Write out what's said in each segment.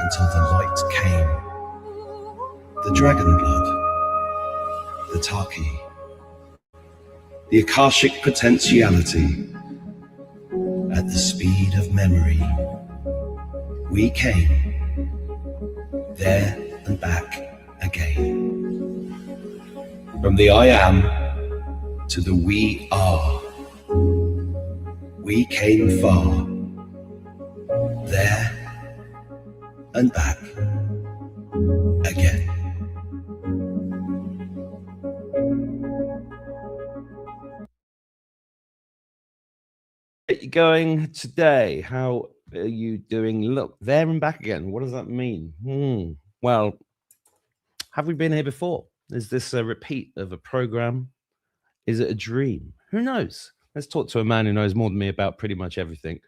until the light came. The dragon blood, the Taki, the Akashic potentiality. At the speed of memory, we came, there and back again. From the I am to the we are, we came far, there and back again. How are you going today? How are you doing? Look, there and back again. What does that mean? Well, have we been here before? Is this a repeat of a program? Is it a dream? Who knows? Let's talk to a man who knows more than me about pretty much everything.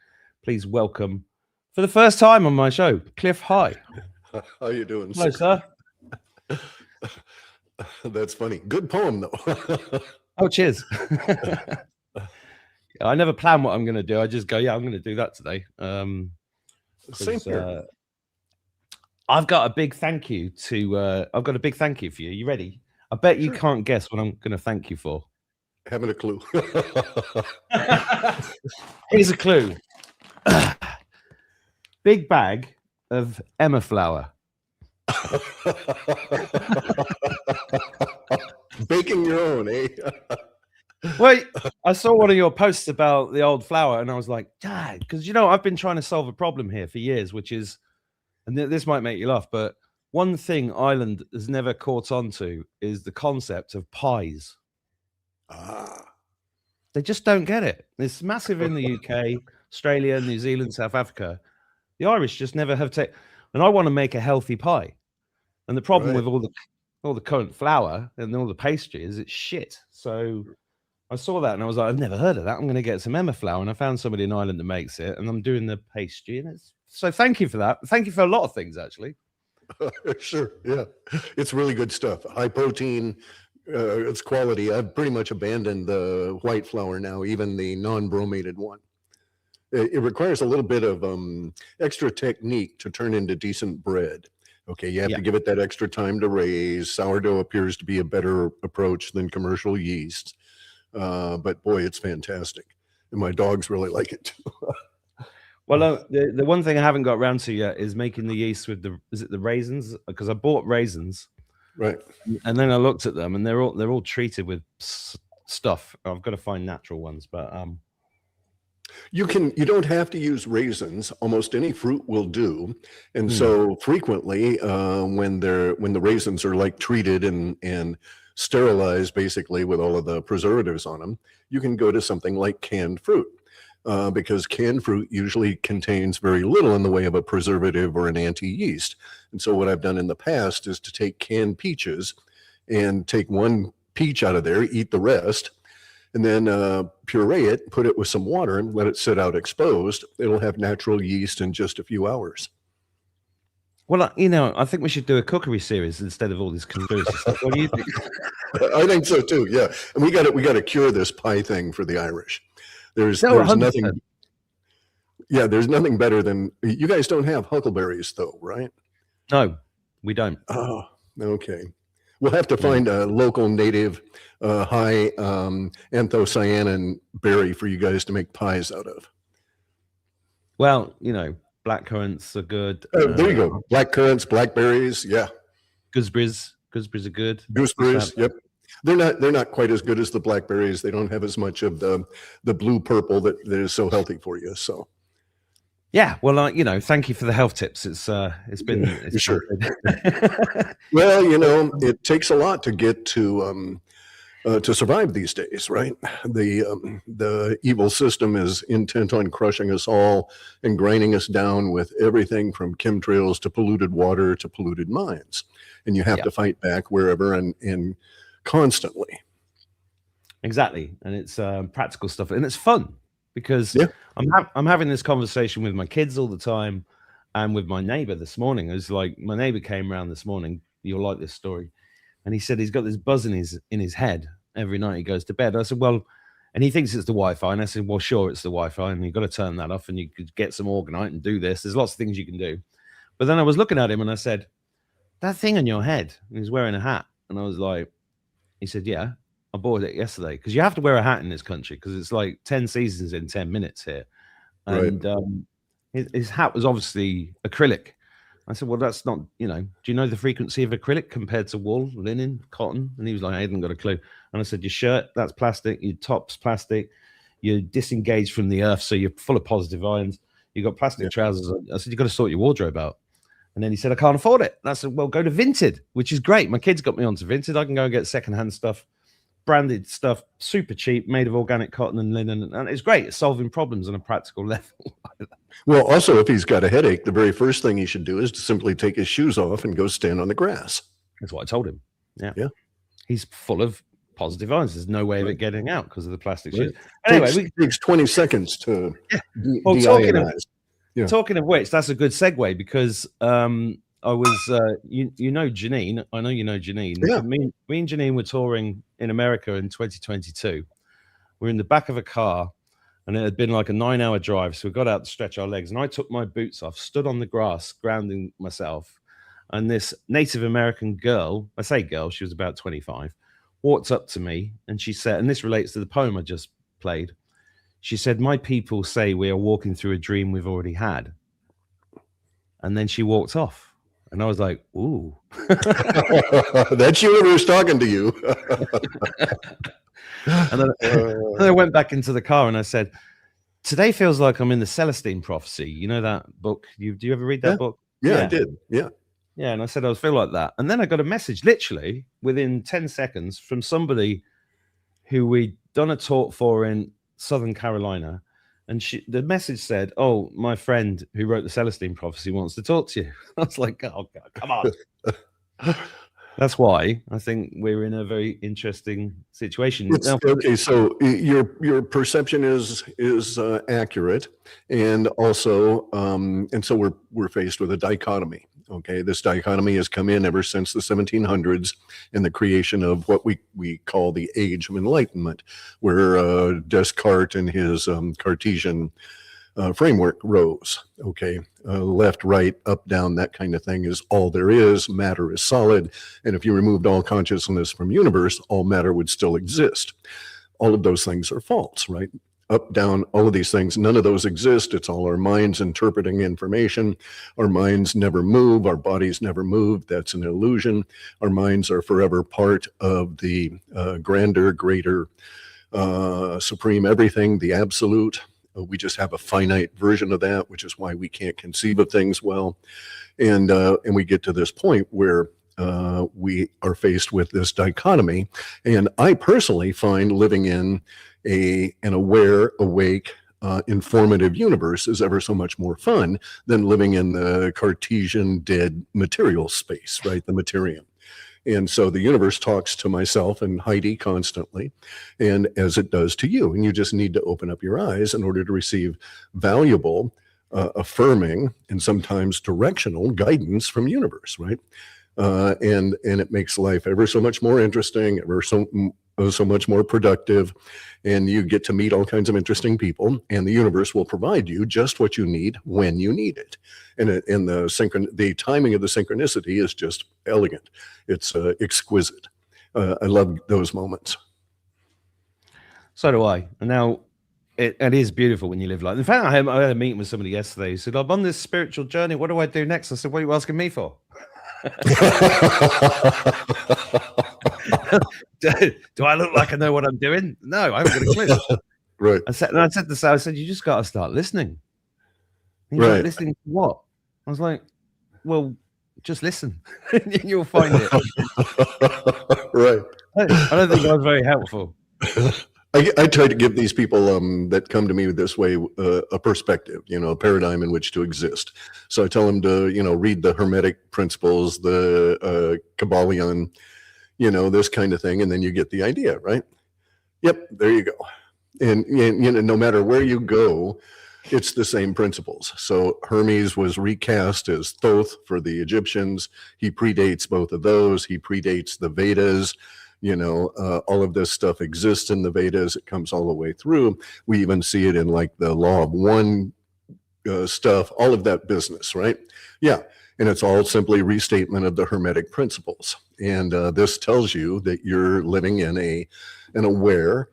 Please welcome, for the first time on my show, ClifHigh. How you doing? Hello, sir. That's funny. Good poem, though. Oh, cheers. I never plan what I'm going to do. I just go, yeah, I'm going to do that today. Same here. I've got a big thank you to. I've got a big thank you for you. You ready? I bet you can't guess what I'm going to thank you for. Haven't a clue. Here's a clue. Big bag of Emma flour. Baking your own, eh? Wait, I saw one of your posts about the old flour, and I was like, Dad, because I've been trying to solve a problem here for years, which is, and this might make you laugh, but one thing Ireland has never caught on to is the concept of pies. They just don't get it. It's massive in the UK, Australia, New Zealand, South Africa. The Irish just never have taken. And I want to make a healthy pie, and the problem with all the current flour and all the pastry is it's shit. So I saw that and I was like, I've never heard of that. I'm going to get some Emma flour, and I found somebody in Ireland that makes it, and I'm doing the pastry. And so thank you for that. Thank you for a lot of things, actually. Sure, yeah, it's really good stuff. High protein, it's quality. I've pretty much abandoned the white flour now, even the non-bromated one. It requires a little bit of extra technique to turn into decent bread. Okay, you have to give it that extra time to raise. Sourdough appears to be a better approach than commercial yeast. But boy, it's fantastic. And my dogs really like it too. Well, the one thing I haven't got around to yet is making the yeast with the raisins? Because I bought raisins. Right. And then I looked at them, and they're all treated with stuff. I've got to find natural ones, but you don't have to use raisins. Almost any fruit will do. And so frequently when the raisins are like treated and sterilized basically with all of the preservatives on them, you can go to something like canned fruit because canned fruit usually contains very little in the way of a preservative or an anti-yeast. And so what I've done in the past is to take canned peaches and take one peach out of there, eat the rest, and then puree it, put it with some water, and let it sit out exposed. It'll have natural yeast in just a few hours. Well, I think we should do a cookery series instead of all this conspiracy stuff. What do you think? I think so too. Yeah, and we got to cure this pie thing for the Irish. There's nothing. Yeah, there's nothing better than you guys don't have huckleberries though, right? No, we don't. Oh, okay. We'll have to find a local native high anthocyanin berry for you guys to make pies out of. Well, black currants are good. There you go. Black currants, blackberries, yeah. Gooseberries are good. Gooseberries, yep. They're not quite as good as the blackberries. They don't have as much of the blue purple that is so healthy for you. So. Yeah, well, thank you for the health tips. It's been sure. Well, it takes a lot to get to survive these days, right? The evil system is intent on crushing us all and grinding us down with everything from chemtrails to polluted water to polluted mines, and you have to fight back wherever and constantly. Exactly, and it's practical stuff, and it's fun. Because I'm having this conversation with my kids all the time, and with my neighbor this morning. It's like my neighbor came around this morning. You'll like this story, and he said he's got this buzz in his head every night he goes to bed. I said, well, and he thinks it's the Wi-Fi, and I said, well, sure, it's the Wi-Fi, and you've got to turn that off, and you could get some Orgonite and do this. There's lots of things you can do, But then I was looking at him and I said, that thing on your head, and he's wearing a hat. And I was like, he said, yeah, I bought it yesterday. Because you have to wear a hat in this country because it's like 10 seasons in 10 minutes here. And his hat was obviously acrylic. I said, well, that's not, do you know the frequency of acrylic compared to wool, linen, cotton? And he was like, I hadn't got a clue. And I said, your shirt, that's plastic. Your top's plastic. You're disengaged from the earth, so you're full of positive ions. You've got plastic trousers. I said, you've got to sort your wardrobe out. And then he said, I can't afford it. And I said, well, go to Vinted, which is great. My kids got me onto Vinted. I can go and get secondhand stuff, branded stuff, super cheap, made of organic cotton and linen. And it's great. It's solving problems on a practical level. Well, also, if he's got a headache, the very first thing he should do is to simply take his shoes off and go stand on the grass. That's what I told him. Yeah. He's full of positive ions. There's no way of it getting out because of the plastic shoes. Anyway, it takes 20 seconds to de-ionize. Talking of which, that's a good segue because I was, you know Janine. I know you know Janine. Yeah. Me and Janine were touring in America in 2022. We're in the back of a car, and it had been like a 9-hour drive. So we got out to stretch our legs, and I took my boots off, stood on the grass, grounding myself. And this Native American girl, I say girl, she was about 25, walked up to me, and she said, and this relates to the poem I just played. She said, my people say we are walking through a dream we've already had. And then she walked off. And I was like, ooh. That's universe talking to you. And then I went back into the car and I said, today feels like I'm in the Celestine Prophecy. You know that book? Do you ever read that book? Yeah, I did. Yeah. Yeah, and I said I feel like that. And then I got a message literally within 10 seconds from somebody who we'd done a talk for in Southern Carolina. And the message said, oh, my friend who wrote the Celestine Prophecy wants to talk to you. I was like, oh, God, come on. That's why I think we're in a very interesting situation. Okay, so your perception is accurate, and also and so we're faced with a dichotomy. Okay, this dichotomy has come in ever since the 1700s and the creation of what we call the Age of Enlightenment, where Descartes and his Cartesian framework rose. Okay, left, right, up, down, that kind of thing is all there is. Matter is solid, and if you removed all consciousness from universe, all matter would still exist. All of those things are false, right? Up, down, all of these things, none of those exist. It's all our minds interpreting information. Our minds never move. Our bodies never move. That's an illusion. Our minds are forever part of the grander, greater, supreme everything, the absolute. We just have a finite version of that, which is why we can't conceive of things well. And we get to this point where we are faced with this dichotomy. And I personally find living in an aware, awake, informative universe is ever so much more fun than living in the Cartesian dead material space, right? The materium. And so the universe talks to myself and Heidi constantly, and as it does to you. And you just need to open up your eyes in order to receive valuable, affirming, and sometimes directional guidance from universe, right? And it makes life ever so much more interesting, ever so much more productive, and you get to meet all kinds of interesting people, and the universe will provide you just what you need when you need it. And the timing of the synchronicity is just elegant. It's exquisite. I love those moments. So do I. And now it is beautiful when you live like that. In fact, I had a meeting with somebody yesterday who said, I'm on this spiritual journey. What do I do next? I said, what are you asking me for? Do I look like I know what I'm doing? No, I haven't got a clue. Right. I said, you just got to start listening. Right. Listening to what? I was like, well, just listen. You'll find it. Right. I don't think I was very helpful. I try to give these people that come to me this way a perspective, a paradigm in which to exist. So I tell them to, read the Hermetic principles, the Kabbalion, this kind of thing, and then you get the idea, right? Yep, there you go. And no matter where you go, it's the same principles. So Hermes was recast as Thoth for the Egyptians. He predates both of those. He predates the Vedas. All of this stuff exists in the Vedas. It comes all the way through. We even see it in like the law of one stuff, all of that business, right? Yeah. And it's all simply restatement of the Hermetic principles. And this tells you that you're living in an aware,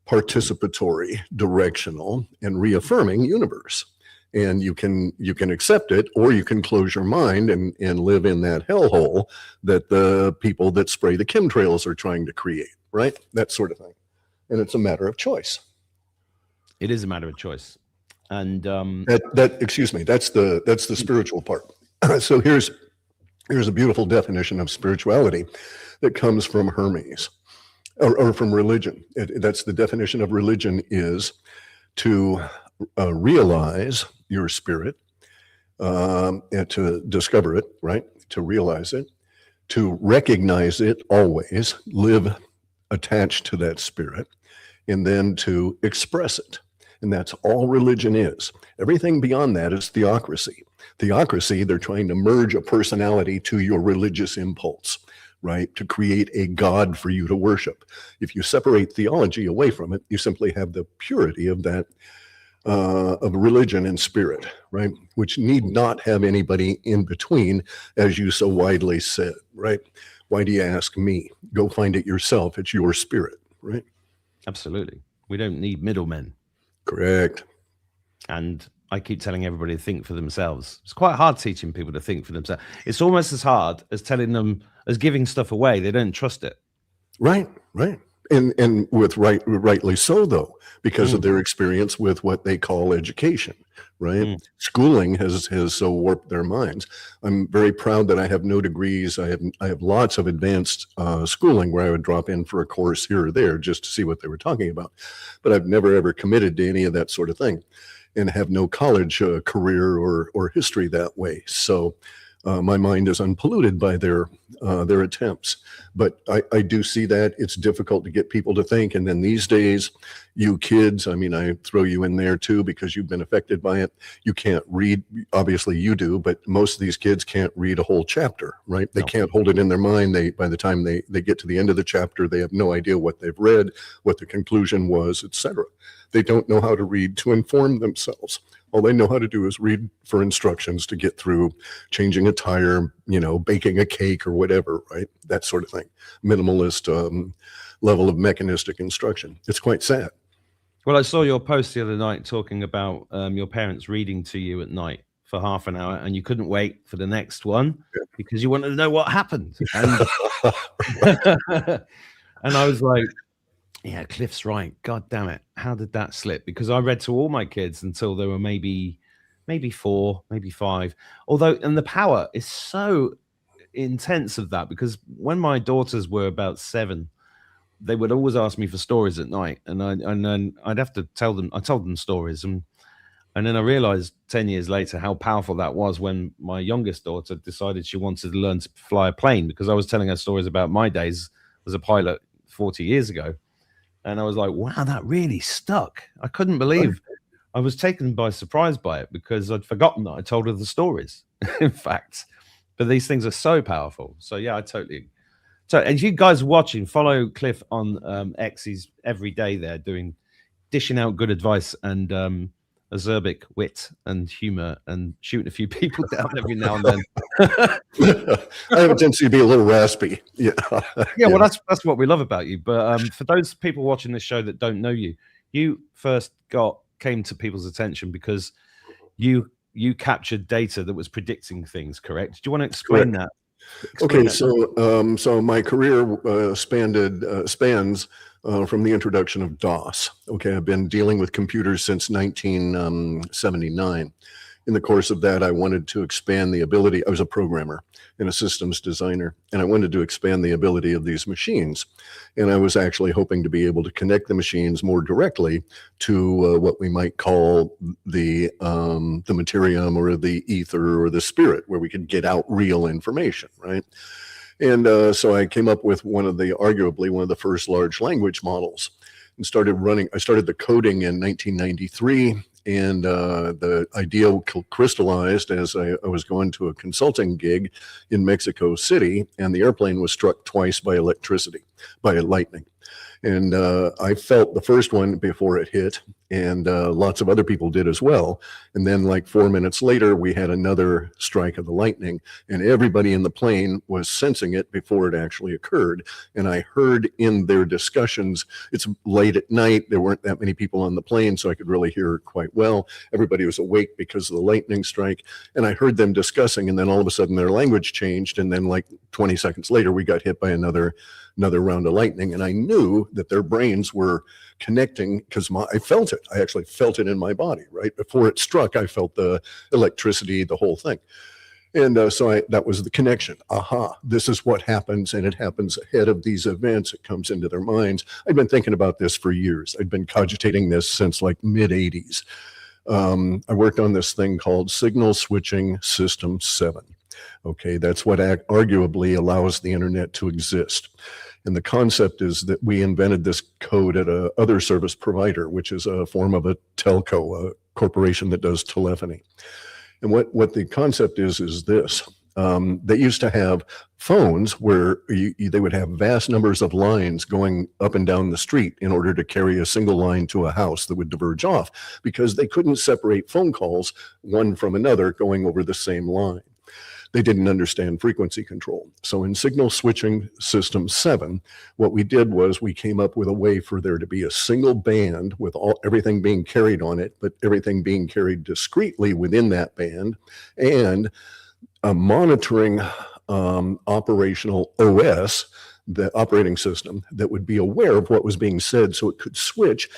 participatory, directional, and reaffirming universe. And you can accept it, or you can close your mind and live in that hellhole that the people that spray the chemtrails are trying to create, right? That sort of thing. And it's a matter of choice. It is a matter of choice. And excuse me, that's the spiritual part. So here's a beautiful definition of spirituality that comes from Hermes, or from religion. That's the definition of religion, is to realize your spirit, and to discover it, right? To realize it, to recognize it always, live attached to that spirit, and then to express it. And that's all religion is. Everything beyond that is theocracy. Theocracy, they're trying to merge a personality to your religious impulse, right? To create a God for you to worship. If you separate theology away from it, you simply have the purity of that, of religion and spirit, right? Which need not have anybody in between, as you so widely said, right? Why do you ask me? Go find it yourself. It's your spirit, right? Absolutely. We don't need middlemen. Correct. And I keep telling everybody to think for themselves. It's quite hard teaching people to think for themselves. It's almost as hard as telling them, as giving stuff away. They don't trust it. Right. And rightly so, though, because of their experience with what they call education, right? Schooling has so warped their minds. I'm very proud that I have no degrees. I have lots of advanced schooling where I would drop in for a course here or there just to see what they were talking about. But I've never ever committed to any of that sort of thing, and have no college career or history that way. So my mind is unpolluted by their attempts. But I do see that it's difficult to get people to think. And then these days, you kids, I mean, I throw you in there too, because you've been affected by it. You can't read. Obviously you do, but most of these kids can't read a whole chapter, right? They can't hold it in their mind. By the time they get to the end of the chapter, they have no idea what they've read, what the conclusion was, etc. They don't know how to read to inform themselves. All they know how to do is read for instructions to get through changing a tire, baking a cake or whatever, right? That sort of thing. Minimalist level of mechanistic instruction. It's quite sad. Well, I saw your post the other night talking about your parents reading to you at night for half an hour, and you couldn't wait for the next one because you wanted to know what happened. And, and I was like, yeah, Clif's right. God damn it. How did that slip? Because I read to all my kids until they were maybe 4, maybe 5. And the power is so intense of that, because when my daughters were about 7, they would always ask me for stories at night. And then I'd have to tell them, I told them stories. And then I realized 10 years later how powerful that was when my youngest daughter decided she wanted to learn to fly a plane, because I was telling her stories about my days as a pilot 40 years ago. And I was like, wow, that really stuck. I couldn't believe. I was taken by surprise by it, because I'd forgotten that I told her the stories, in fact. But these things are so powerful. So, yeah, I totally. So, and you guys watching, follow Clif on X. He's every day there dishing out good advice and acerbic wit and humor and shooting a few people down every now and then. I have a tendency to be a little raspy. Yeah. Well, that's what we love about you. But for those people watching this show that don't know you, you first came to people's attention because you captured data that was predicting things, correct? Do you want to explain that? So my career spans from the introduction of DOS. Okay, I've been dealing with computers since 1979. In the course of that, I wanted to expand the ability. I was a programmer and a systems designer, and I wanted to expand the ability of these machines. And I was actually hoping to be able to connect the machines more directly to what we might call the materium or the ether or the spirit, where we could get out real information, right? And so I came up with arguably one of the first large language models, and I started the coding in 1993. And the idea crystallized as I was going to a consulting gig in Mexico City, and the airplane was struck twice by lightning. And I felt the first one before it hit, and lots of other people did as well. And then like 4 minutes later, we had another strike of the lightning, and everybody in the plane was sensing it before it actually occurred. And I heard in their discussions, it's late at night, there weren't that many people on the plane, so I could really hear it quite well. Everybody was awake because of the lightning strike, and I heard them discussing, and then all of a sudden their language changed, and then like 20 seconds later, we got hit by another round of lightning, and I knew that their brains were connecting because I felt it. I actually felt it in my body, right? Before it struck, I felt the electricity, the whole thing. And so that was the connection. Aha, this is what happens, and it happens ahead of these events. It comes into their minds. I've been thinking about this for years. I've been cogitating this since like mid-'80s. I worked on this thing called Signal Switching System 7. Okay, that's what arguably allows the internet to exist. And the concept is that we invented this code at a other service provider, which is a form of a telco, a corporation that does telephony. And what the concept is this. They used to have phones where they would have vast numbers of lines going up and down the street in order to carry a single line to a house that would diverge off, because they couldn't separate phone calls one from another going over the same line. They didn't understand frequency control. So in Signal Switching System 7, what we did was we came up with a way for there to be a single band with everything being carried on it, but everything being carried discreetly within that band, and a monitoring operational OS, the operating system, that would be aware of what was being said so it could switch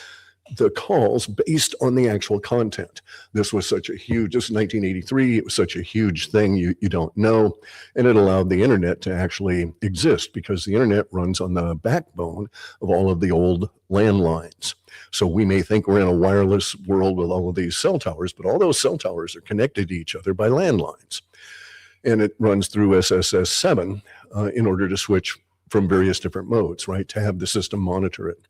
the calls based on the actual content. This was such a huge, this is 1983, it was such a huge thing you don't know, and it allowed the internet to actually exist because the internet runs on the backbone of all of the old landlines. So we may think we're in a wireless world with all of these cell towers, but all those cell towers are connected to each other by landlines. And it runs through SSS 7 in order to switch from various different modes, right, to have the system monitor it.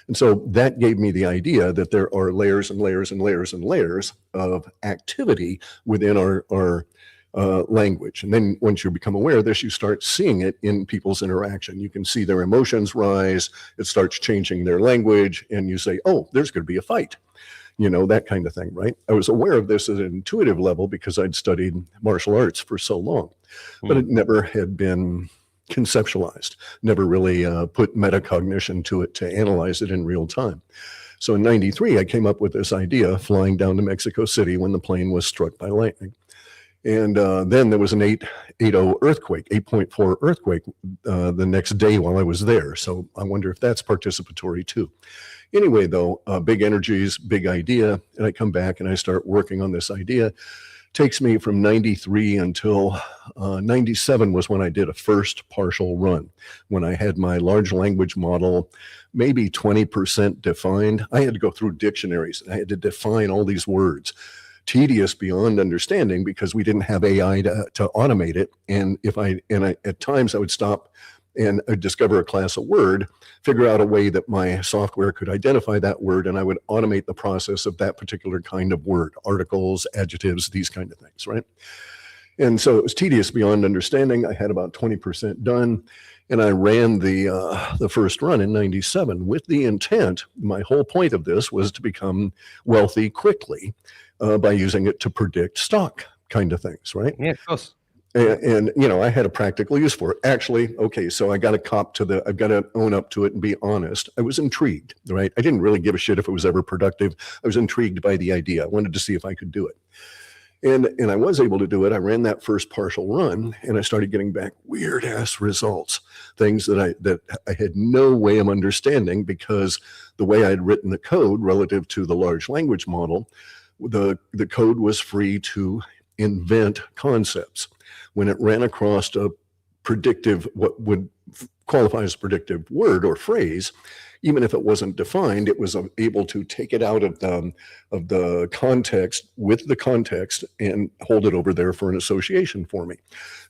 And so that gave me the idea that there are layers and layers and layers and layers of activity within our language. And then once you become aware of this, you start seeing it in people's interaction. You can see their emotions rise, it starts changing their language, and you say, oh, there's going to be a fight. You know, that kind of thing, right? I was aware of this at an intuitive level because I'd studied martial arts for so long, but it never had been conceptualized, never really put metacognition to it to analyze it in real time. So in 93, I came up with this idea flying down to Mexico City when the plane was struck by lightning. And then there was an 8.0 earthquake, 8.4 earthquake the next day while I was there. So I wonder if that's participatory too. Anyway, though, big energies, big idea, and I come back and I start working on this idea. Takes me from 93 until 97 was when I did a first partial run, when I had my large language model maybe 20% defined. I had to go through dictionaries. I had to define all these words. Tedious beyond understanding because we didn't have AI to automate it. And at times I would stop and I'd discover a class of word, figure out a way that my software could identify that word, and I would automate the process of that particular kind of word, articles, adjectives, these kind of things, right? And so it was tedious beyond understanding. I had about 20% done, and I ran the first run in 97 with the intent, my whole point of this was to become wealthy quickly by using it to predict stock kind of things, right? Yeah, of course. And you know, I had a practical use for it. Actually, okay, so I've got to own up to it and be honest. I was intrigued, right? I didn't really give a shit if it was ever productive. I was intrigued by the idea. I wanted to see if I could do it. And I was able to do it. I ran that first partial run and I started getting back weird ass results, things that I had no way of understanding because the way I'd written the code relative to the large language model, the code was free to invent concepts. When it ran across a predictive, what would qualify as a predictive word or phrase, even if it wasn't defined, it was able to take it out of the context with the context and hold it over there for an association for me.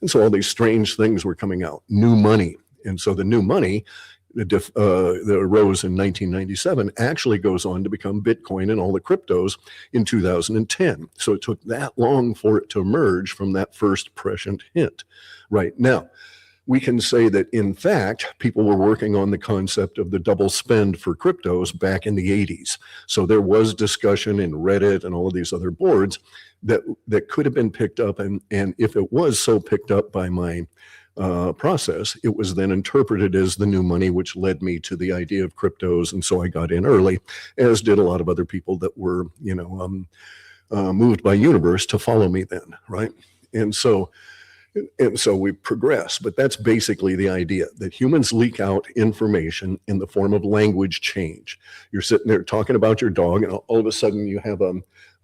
And so all these strange things were coming out. New money. And so the new money that arose in 1997 actually goes on to become Bitcoin and all the cryptos in 2010. So it took that long for it to emerge from that first prescient hint. Right now, we can say that, in fact, people were working on the concept of the double spend for cryptos back in the 80s. So there was discussion in Reddit and all of these other boards that could have been picked up. And if it was so picked up by my process, it was then interpreted as the new money, which led me to the idea of cryptos. And so I got in early, as did a lot of other people that were, moved by universe to follow me then, right? And so we progress, but that's basically the idea, that humans leak out information in the form of language change. You're sitting there talking about your dog, and all of a sudden you have a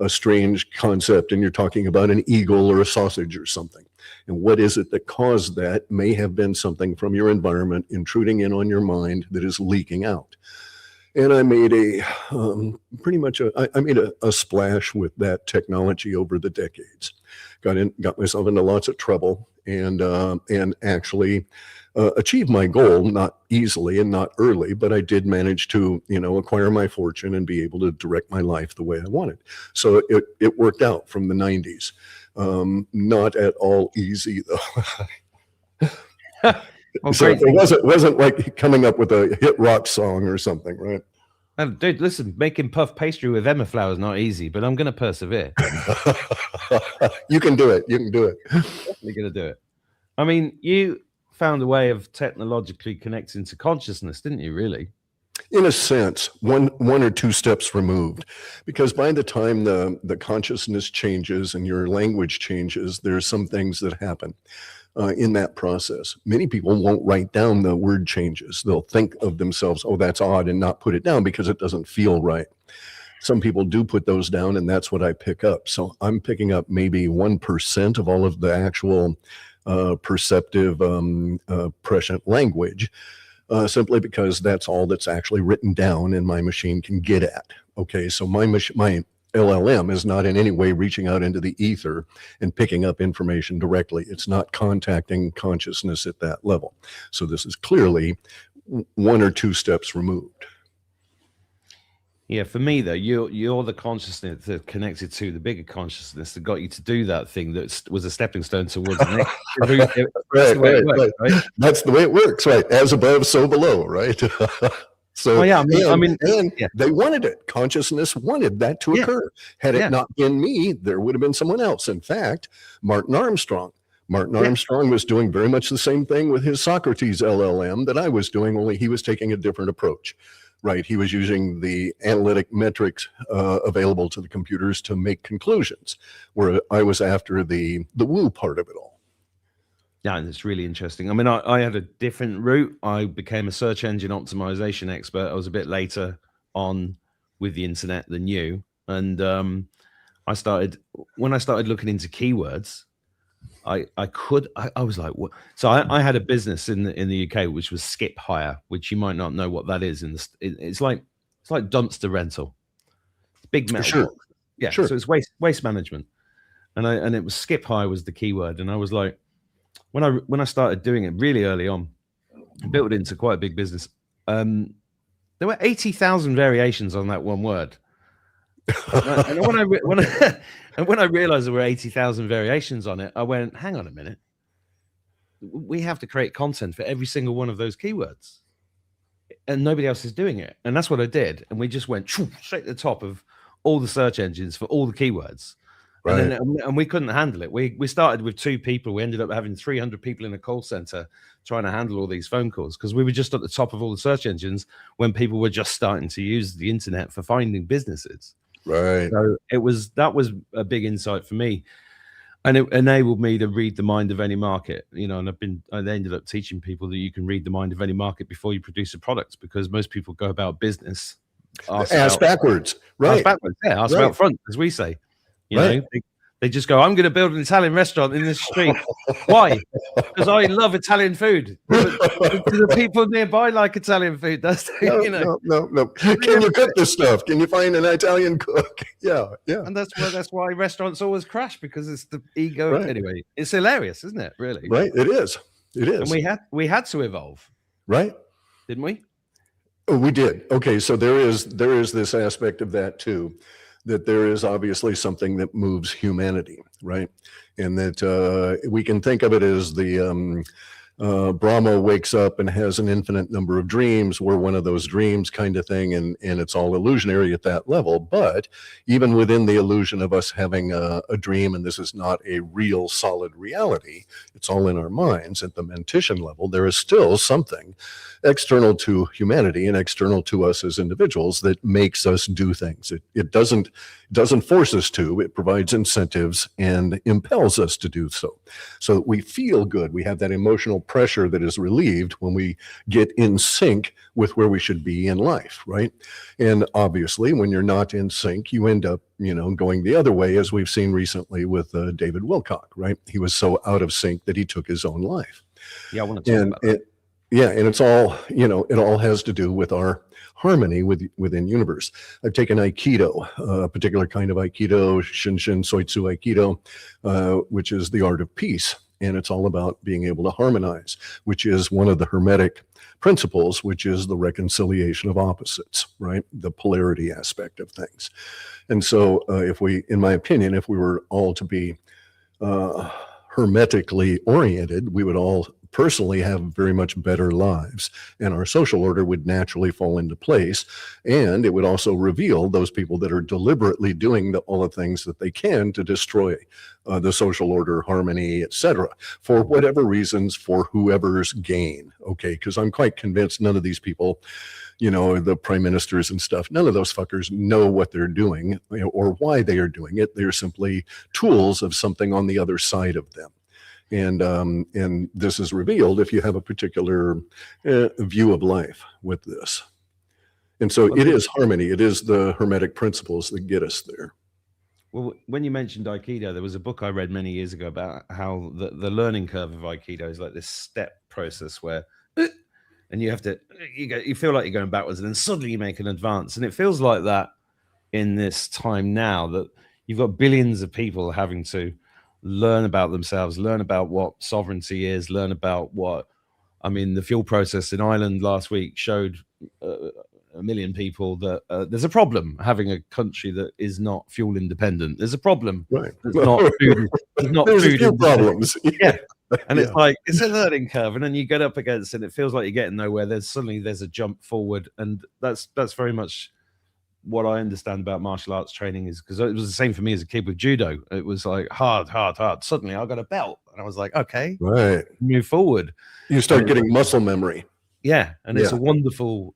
strange concept, and you're talking about an eagle or a sausage or something. And what is it that caused that? May have been something from your environment intruding in on your mind that is leaking out. And I made I made a splash with that technology over the decades. Got myself into lots of trouble, and actually achieved my goal, not easily and not early, but I did manage to, acquire my fortune and be able to direct my life the way I wanted. So it worked out from the 90s. Not at all easy though. Well, so it wasn't like coming up with a hit rock song or something, right? And dude, listen, making puff pastry with Emma flour is not easy, but I'm going to persevere. You can do it. You can do it. Definitely going to do it. I mean, you found a way of technologically connecting to consciousness, didn't you, really? In a sense, one or two steps removed, because by the time the consciousness changes and your language changes, there's some things that happen in that process. Many people won't write down the word changes. They'll think of themselves, oh, that's odd, and not put it down because it doesn't feel right. Some people do put those down, and that's what I pick up. So I'm picking up maybe 1% of all of the actual perceptive prescient language, simply because that's all that's actually written down and my machine can get at. Okay, so my LLM is not in any way reaching out into the ether and picking up information directly. It's not contacting consciousness at that level. So this is clearly 1 or 2 steps removed. Yeah, for me though, you're the consciousness that connected to the bigger consciousness that got you to do that thing that was a stepping stone towards the next. Right. That's the way it works, right? As above, so below, right? So, I mean, they wanted it. Consciousness wanted that to occur. Had it not been me, there would have been someone else. In fact, Martin Armstrong was doing very much the same thing with his Socrates LLM that I was doing, only he was taking a different approach, right? He was using the analytic metrics available to the computers to make conclusions, where I was after the woo part of it all. Yeah, and it's really interesting. I mean, I had a different route. I became a search engine optimization expert. I was a bit later on with the internet than you. And when I started looking into keywords, I was like, what? So I had a business in the UK, which was ClifHigh, which you might not know what that is. It's like dumpster rental. It's big metal. Sure. Box. Yeah. Sure. So it's waste management. And it was ClifHigh was the keyword. And I was like, when I started doing it really early on, built it into quite a big business. There were 80,000 variations on that one word. And when I realized there were 80,000 variations on it, I went, hang on a minute. We have to create content for every single one of those keywords. And nobody else is doing it. And that's what I did. And we just went straight to the top of all the search engines for all the keywords. Right. And we couldn't handle it. We started with 2 people. We ended up having 300 people in a call center trying to handle all these phone calls because we were just at the top of all the search engines when people were just starting to use the internet for finding businesses. Right. So that was a big insight for me, and it enabled me to read the mind of any market. And I ended up teaching people that you can read the mind of any market before you produce a product, because most people go about business ass backwards, right? Ass backwards, yeah. Ass about front, as we say. You know, they just go, I'm going to build an Italian restaurant in this street. Why? Because I love Italian food. Do the people nearby like Italian food? That's no. Can you cook this stuff? Can you find an Italian cook? Yeah. And that's why restaurants always crash, because it's the ego. Right. Anyway, it's hilarious, isn't it? Really? Right. It is. And we had to evolve. Right. Didn't we? Oh, we did. Okay. So there is this aspect of that too, that there is obviously something that moves humanity, right? And that we can think of it as the Brahma wakes up and has an infinite number of dreams. We're one of those dreams kind of thing, and it's all illusionary at that level. But even within the illusion of us having a dream, and this is not a real solid reality, it's all in our minds at the mentition level, there is still something external to humanity and external to us as individuals that makes us do things. It doesn't force us to. It provides incentives and impels us to do so that we feel good. We have that emotional pressure that is relieved when we get in sync with where we should be in life, right? And obviously, when you're not in sync, you end up, going the other way, as we've seen recently with David Wilcock, right? He was so out of sync that he took his own life. Yeah, I want to talk about that. Yeah, and it's all, it all has to do with our harmony within universe. I've taken Aikido, a particular kind of Aikido, Shinshin Soitsu Aikido, which is the art of peace. And it's all about being able to harmonize, which is one of the Hermetic principles, which is the reconciliation of opposites, right? The polarity aspect of things. And so in my opinion, if we were all to be hermetically oriented, we would all personally have very much better lives, and our social order would naturally fall into place. And it would also reveal those people that are deliberately doing all the things that they can to destroy the social order, harmony, etc., for whatever reasons, for whoever's gain. Okay, because I'm quite convinced none of these people, the prime ministers and stuff, none of those fuckers know what they're doing or why they are doing it. They're simply tools of something on the other side of them. And this is revealed if you have a particular view of life with this. And so it is harmony. It is the Hermetic principles that get us there. Well, when you mentioned Aikido, there was a book I read many years ago about how the learning curve of Aikido is like this step process where, and you have to, you feel like you're going backwards, and then suddenly you make an advance. And it feels like that in this time now, that you've got billions of people having to learn about themselves, learn about what sovereignty is, learn about the fuel process in Ireland last week showed a million people that there's a problem having a country that is not fuel independent. There's a problem. Right. There's not food. There's a few problems. Yeah. And it's like, it's a learning curve. And then you get up against it, and it feels like you're getting nowhere. There's a jump forward. And that's very much what I understand about martial arts training, is because it was the same for me as a kid with judo. It was like hard. Suddenly I got a belt, and I was like, okay, right, move forward. You start getting muscle memory. Yeah, and it's a wonderful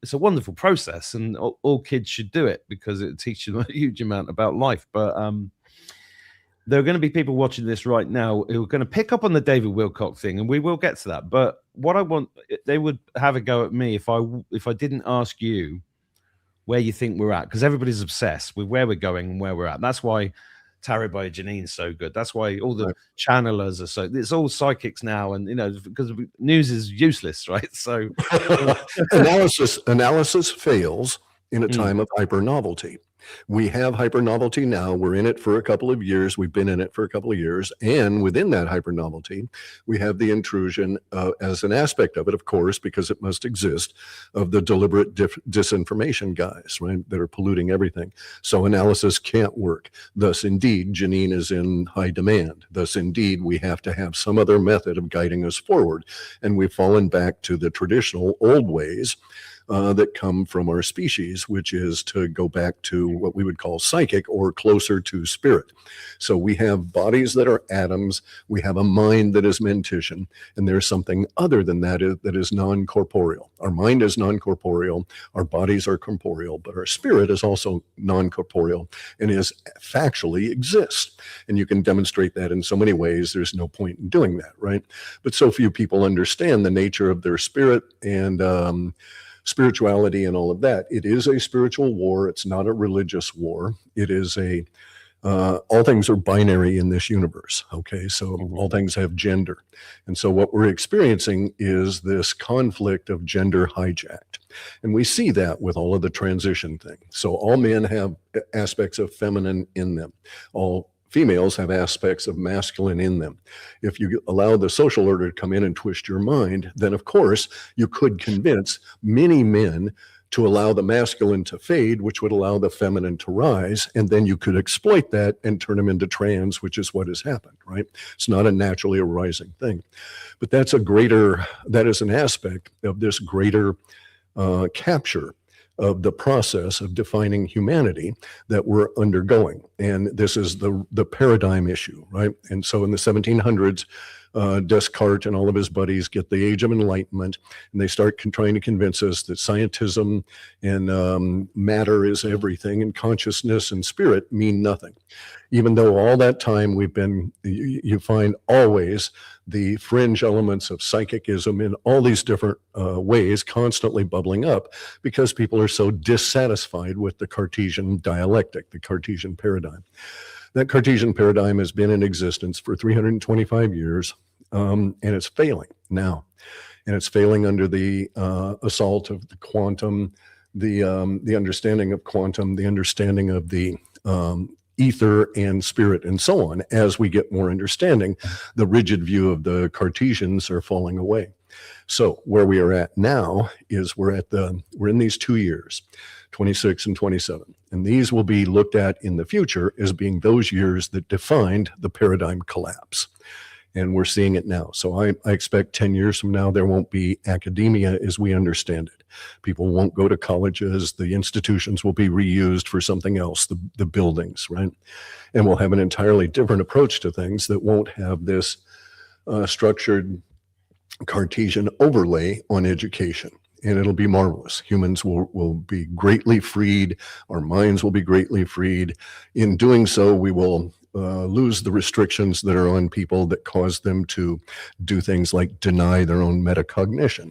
process, and all kids should do it because it teaches them a huge amount about life. But there are going to be people watching this right now who are going to pick up on the David Wilcock thing, and we will get to that. But what I want, they would have a go at me if I didn't ask you where you think we're at, because everybody's obsessed with where we're going and where we're at. That's why Tarot by Janine is so good. That's why all the channelers are so, it's all psychics now, and because news is useless, right? So analysis fails in a time of hyper novelty. We have hyper novelty now. We're in it for a couple of years. We've been in it for a couple of years. And within that hyper novelty, we have the intrusion as an aspect of it, of course, because it must exist, of the deliberate disinformation guys, right, that are polluting everything. So analysis can't work. Thus, indeed, Janine is in high demand. Thus, indeed, we have to have some other method of guiding us forward. And we've fallen back to the traditional old ways that come from our species, which is to go back to what we would call psychic, or closer to spirit. So we have bodies that are atoms, we have a mind that is mentition, and there's something other than that is non-corporeal. Our mind is non-corporeal, our bodies are corporeal, but our spirit is also non-corporeal and is factually exists. And you can demonstrate that in so many ways. There's no point in doing that, right? But so few people understand the nature of their spirit and spirituality and all of that. It is a spiritual war. It's not a religious war. It is all things are binary in this universe. Okay. So all things have gender. And so what we're experiencing is this conflict of gender hijacked. And we see that with all of the transition thing. So all men have aspects of feminine in them. All females have aspects of masculine in them. If you allow the social order to come in and twist your mind, then of course you could convince many men to allow the masculine to fade, which would allow the feminine to rise. And then you could exploit that and turn them into trans, which is what has happened, right? It's not a naturally arising thing. But that is an aspect of this greater capture of the process of defining humanity that we're undergoing. And this is the paradigm issue, right? And so in the 1700s, Descartes and all of his buddies get the Age of Enlightenment, and they start trying to convince us that scientism and matter is everything, and consciousness and spirit mean nothing. Even though all that time you find always the fringe elements of psychicism in all these different ways constantly bubbling up, because people are so dissatisfied with the Cartesian dialectic, the Cartesian paradigm. That Cartesian paradigm has been in existence for 325 years, and it's failing now. And it's failing under the assault of the quantum, the understanding of quantum, the understanding of the ether and spirit and so on. As we get more understanding, the rigid view of the Cartesians are falling away. So where we are at now is we're in these 2 years, 26 and 27. And these will be looked at in the future as being those years that defined the paradigm collapse. And we're seeing it now. So I expect 10 years from now, there won't be academia as we understand it. People won't go to colleges. The institutions will be reused for something else, the buildings, right? And we'll have an entirely different approach to things that won't have this structured Cartesian overlay on education. And it'll be marvelous. Humans will be greatly freed. Our minds will be greatly freed. In doing so, we will lose the restrictions that are on people that cause them to do things like deny their own metacognition,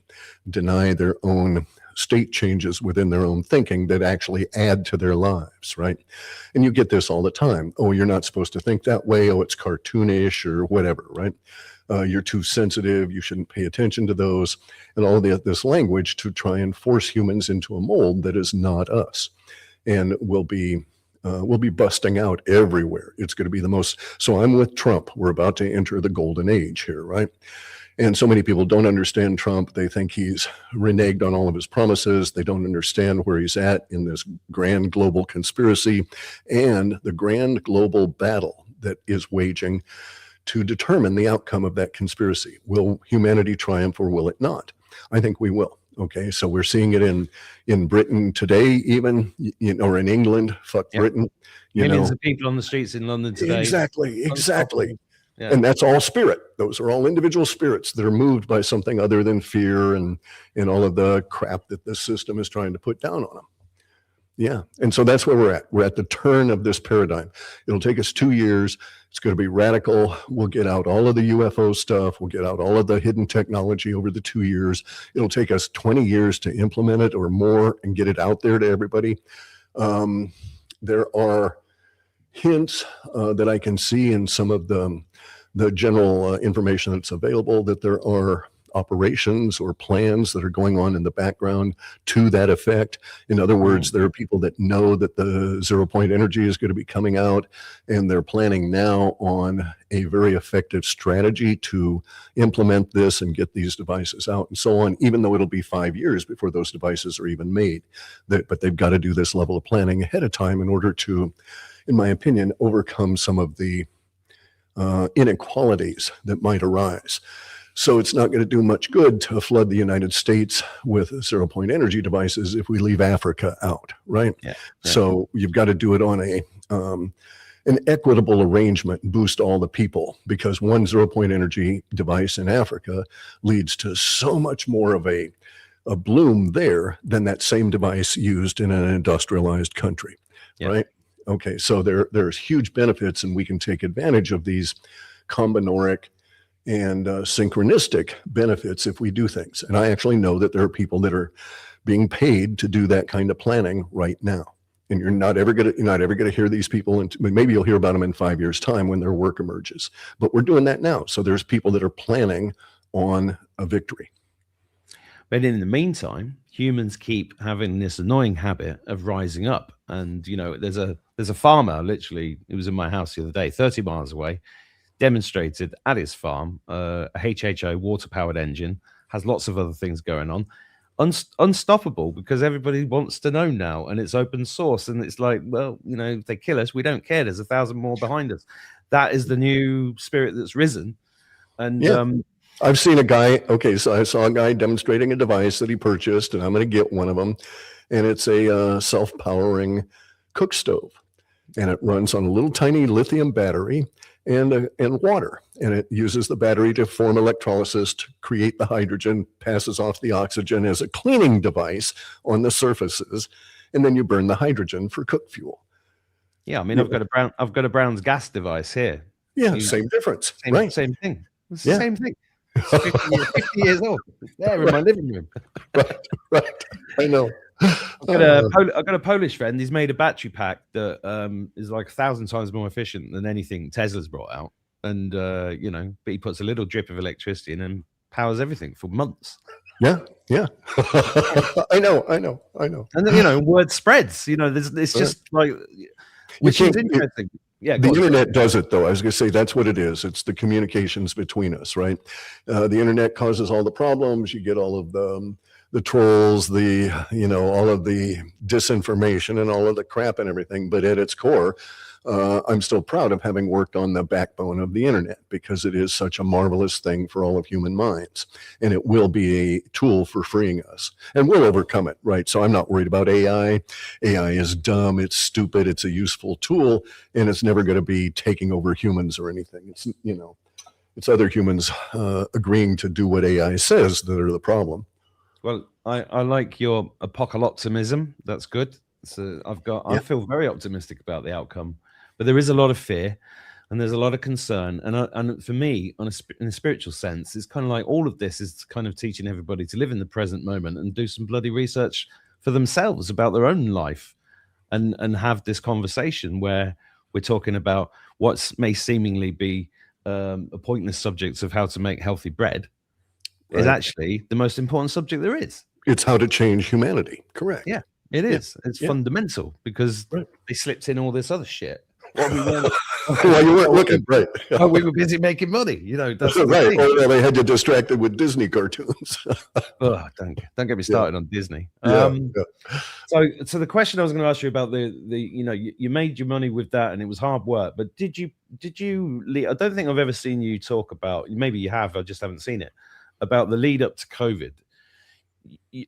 deny their own state changes within their own thinking that actually add to their lives, right? And you get this all the time. Oh, you're not supposed to think that way. Oh, it's cartoonish or whatever, right? You're too sensitive, you shouldn't pay attention to those, and all this language to try and force humans into a mold that is not us. And we'll be busting out everywhere. It's going to be the most, so I'm with Trump. We're about to enter the golden age here, right? And so many people don't understand Trump. They think he's reneged on all of his promises. They don't understand where he's at in this grand global conspiracy and the grand global battle that is waging to determine the outcome of that conspiracy. Will humanity triumph or will it not? I think we will. Okay, so we're seeing it in Britain today, even, or in England. Fuck Britain. Millions of people on the streets in London today. Exactly. Yeah. And that's all spirit. Those are all individual spirits that are moved by something other than fear and all of the crap that the system is trying to put down on them. Yeah. And so that's where we're at. We're at the turn of this paradigm. It'll take us 2 years. It's going to be radical. We'll get out all of the UFO stuff. We'll get out all of the hidden technology over the 2 years. It'll take us 20 years to implement it or more and get it out there to everybody. There are hints that I can see in some of the general information that's available that there are operations or plans that are going on in the background to that effect. In other words, there are people that know that the 0-point energy is going to be coming out, and they're planning now on a very effective strategy to implement this and get these devices out and so on, even though it'll be 5 years before those devices are even made. But they've got to do this level of planning ahead of time in order to, in my opinion, overcome some of the inequalities that might arise. So it's not going to do much good to flood the United States with 0-point energy devices if we leave Africa out, right? Yeah. So you've got to do it on an equitable arrangement and boost all the people, because one 0-point energy device in Africa leads to so much more of a bloom there than that same device used in an industrialized country, right? Okay, so there's huge benefits, and we can take advantage of these combinoric and synchronistic benefits if we do things. And I actually know that there are people that are being paid to do that kind of planning right now. And you're not ever gonna hear these people, and maybe you'll hear about them in 5 years' time when their work emerges. But we're doing that now. So there's people that are planning on a victory. But in the meantime, humans keep having this annoying habit of rising up. And there's a farmer, literally, it was in my house the other day, 30 miles away, demonstrated at his farm a HHO water-powered engine, has lots of other things going on. unstoppable because everybody wants to know now, and it's open source, and it's like, well, you know, if they kill us, we don't care. There's 1,000 more behind us. That is the new spirit that's risen. And I've seen a guy. Okay, so I saw a guy demonstrating a device that he purchased, and I'm going to get one of them. And it's a self-powering cook stove, and it runs on a little tiny lithium battery and water, and it uses the battery to form electrolysis to create the hydrogen, passes off the oxygen as a cleaning device on the surfaces, and then you burn the hydrogen for cook fuel. Yeah, I mean, I've got a Brown's gas device here. Yeah, same difference. Same thing. It's the same thing. 50 years old. It's there in my living room. Right. I know. I've got a Polish friend. He's made a battery pack that is like 1,000 times more efficient than anything Tesla's brought out. And, you know, but he puts a little drip of electricity in and powers everything for months. Yeah. I know. And then, you know, word spreads. You know, it's just like, which is interesting. Yeah, the internet does it, though. I was going to say that's what it is. It's the communications between us, right? The internet causes all the problems. You get all of the trolls, all of the disinformation and all of the crap and everything. But at its core, I'm still proud of having worked on the backbone of the internet because it is such a marvelous thing for all of human minds. And it will be a tool for freeing us. And we'll overcome it, right? So I'm not worried about AI. AI is dumb. It's stupid. It's a useful tool. And it's never going to be taking over humans or anything. It's, it's other humans agreeing to do what AI says that are the problem. Well, I like your apocalyptimism. That's good. So I feel very optimistic about the outcome, but there is a lot of fear and there's a lot of concern. And for me, in a spiritual sense, it's kind of like all of this is kind of teaching everybody to live in the present moment and do some bloody research for themselves about their own life and have this conversation where we're talking about what may seemingly be a pointless subject of how to make healthy bread. Right. Is actually the most important subject there is. It's how to change humanity. Correct. Yeah, it is. Yeah. It's fundamental because they slipped in all this other shit. Well, you weren't looking, right? Oh, we were busy making money. You know, that's right. Or they had you distracted with Disney cartoons. Oh, don't get me started on Disney. So the question I was going to ask you about you made your money with that and it was hard work, but did you? I don't think I've ever seen you talk about. Maybe you have. I just haven't seen it. About the lead up to COVID.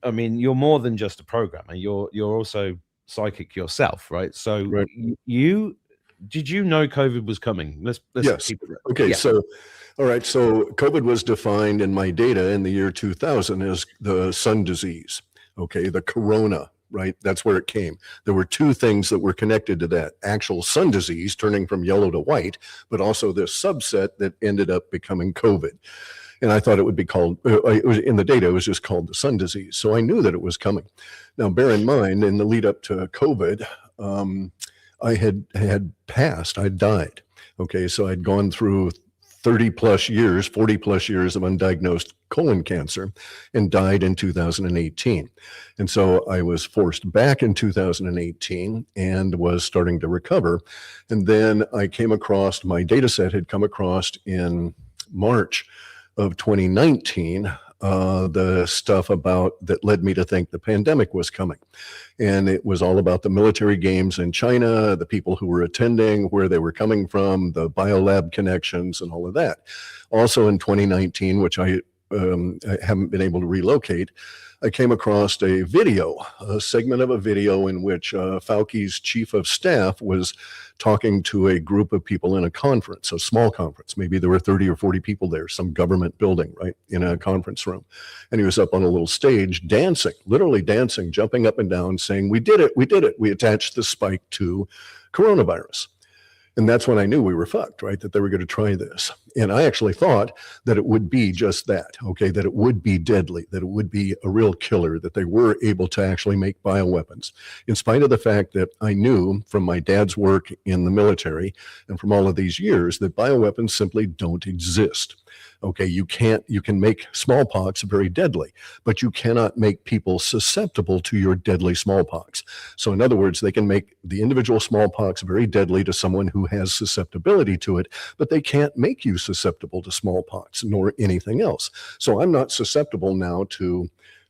I mean, you're more than just a programmer. You're also psychic yourself, right? So did you know COVID was coming? Let's keep it. Okay, so all right, so COVID was defined in my data in the year 2000 as the sun disease. Okay, the corona, right? That's where it came. There were two things that were connected to that: actual sun disease turning from yellow to white, but also this subset that ended up becoming COVID. And I thought it would be called, it was in the data, it was just called the sun disease. So I knew that it was coming. Now, bear in mind, in the lead up to COVID, I had passed, I'd died. Okay, so I'd gone through 40 plus years of undiagnosed colon cancer and died in 2018. And so I was forced back in 2018 and was starting to recover. And then I came across, my data set had come across in March of 2019, the stuff about that led me to think the pandemic was coming. And it was all about the military games in China, the people who were attending, where they were coming from, the biolab connections and all of that. Also in 2019, which I haven't been able to relocate, I came across a segment of a video in which Fauci's chief of staff was talking to a group of people in a conference, a small conference. Maybe there were 30 or 40 people there, some government building, right, in a conference room. And he was up on a little stage dancing, literally dancing, jumping up and down, saying, "We did it, we did it. We attached the spike to coronavirus." And that's when I knew we were fucked, right? That they were going to try this. And I actually thought that it would be just that, okay? That it would be deadly, that it would be a real killer, that they were able to actually make bioweapons. In spite of the fact that I knew from my dad's work in the military and from all of these years that bioweapons simply don't exist. Okay, you can make smallpox very deadly, but you cannot make people susceptible to your deadly smallpox. So in other words, they can make the individual smallpox very deadly to someone who has susceptibility to it, but they can't make you susceptible to smallpox nor anything else. So I'm not susceptible now to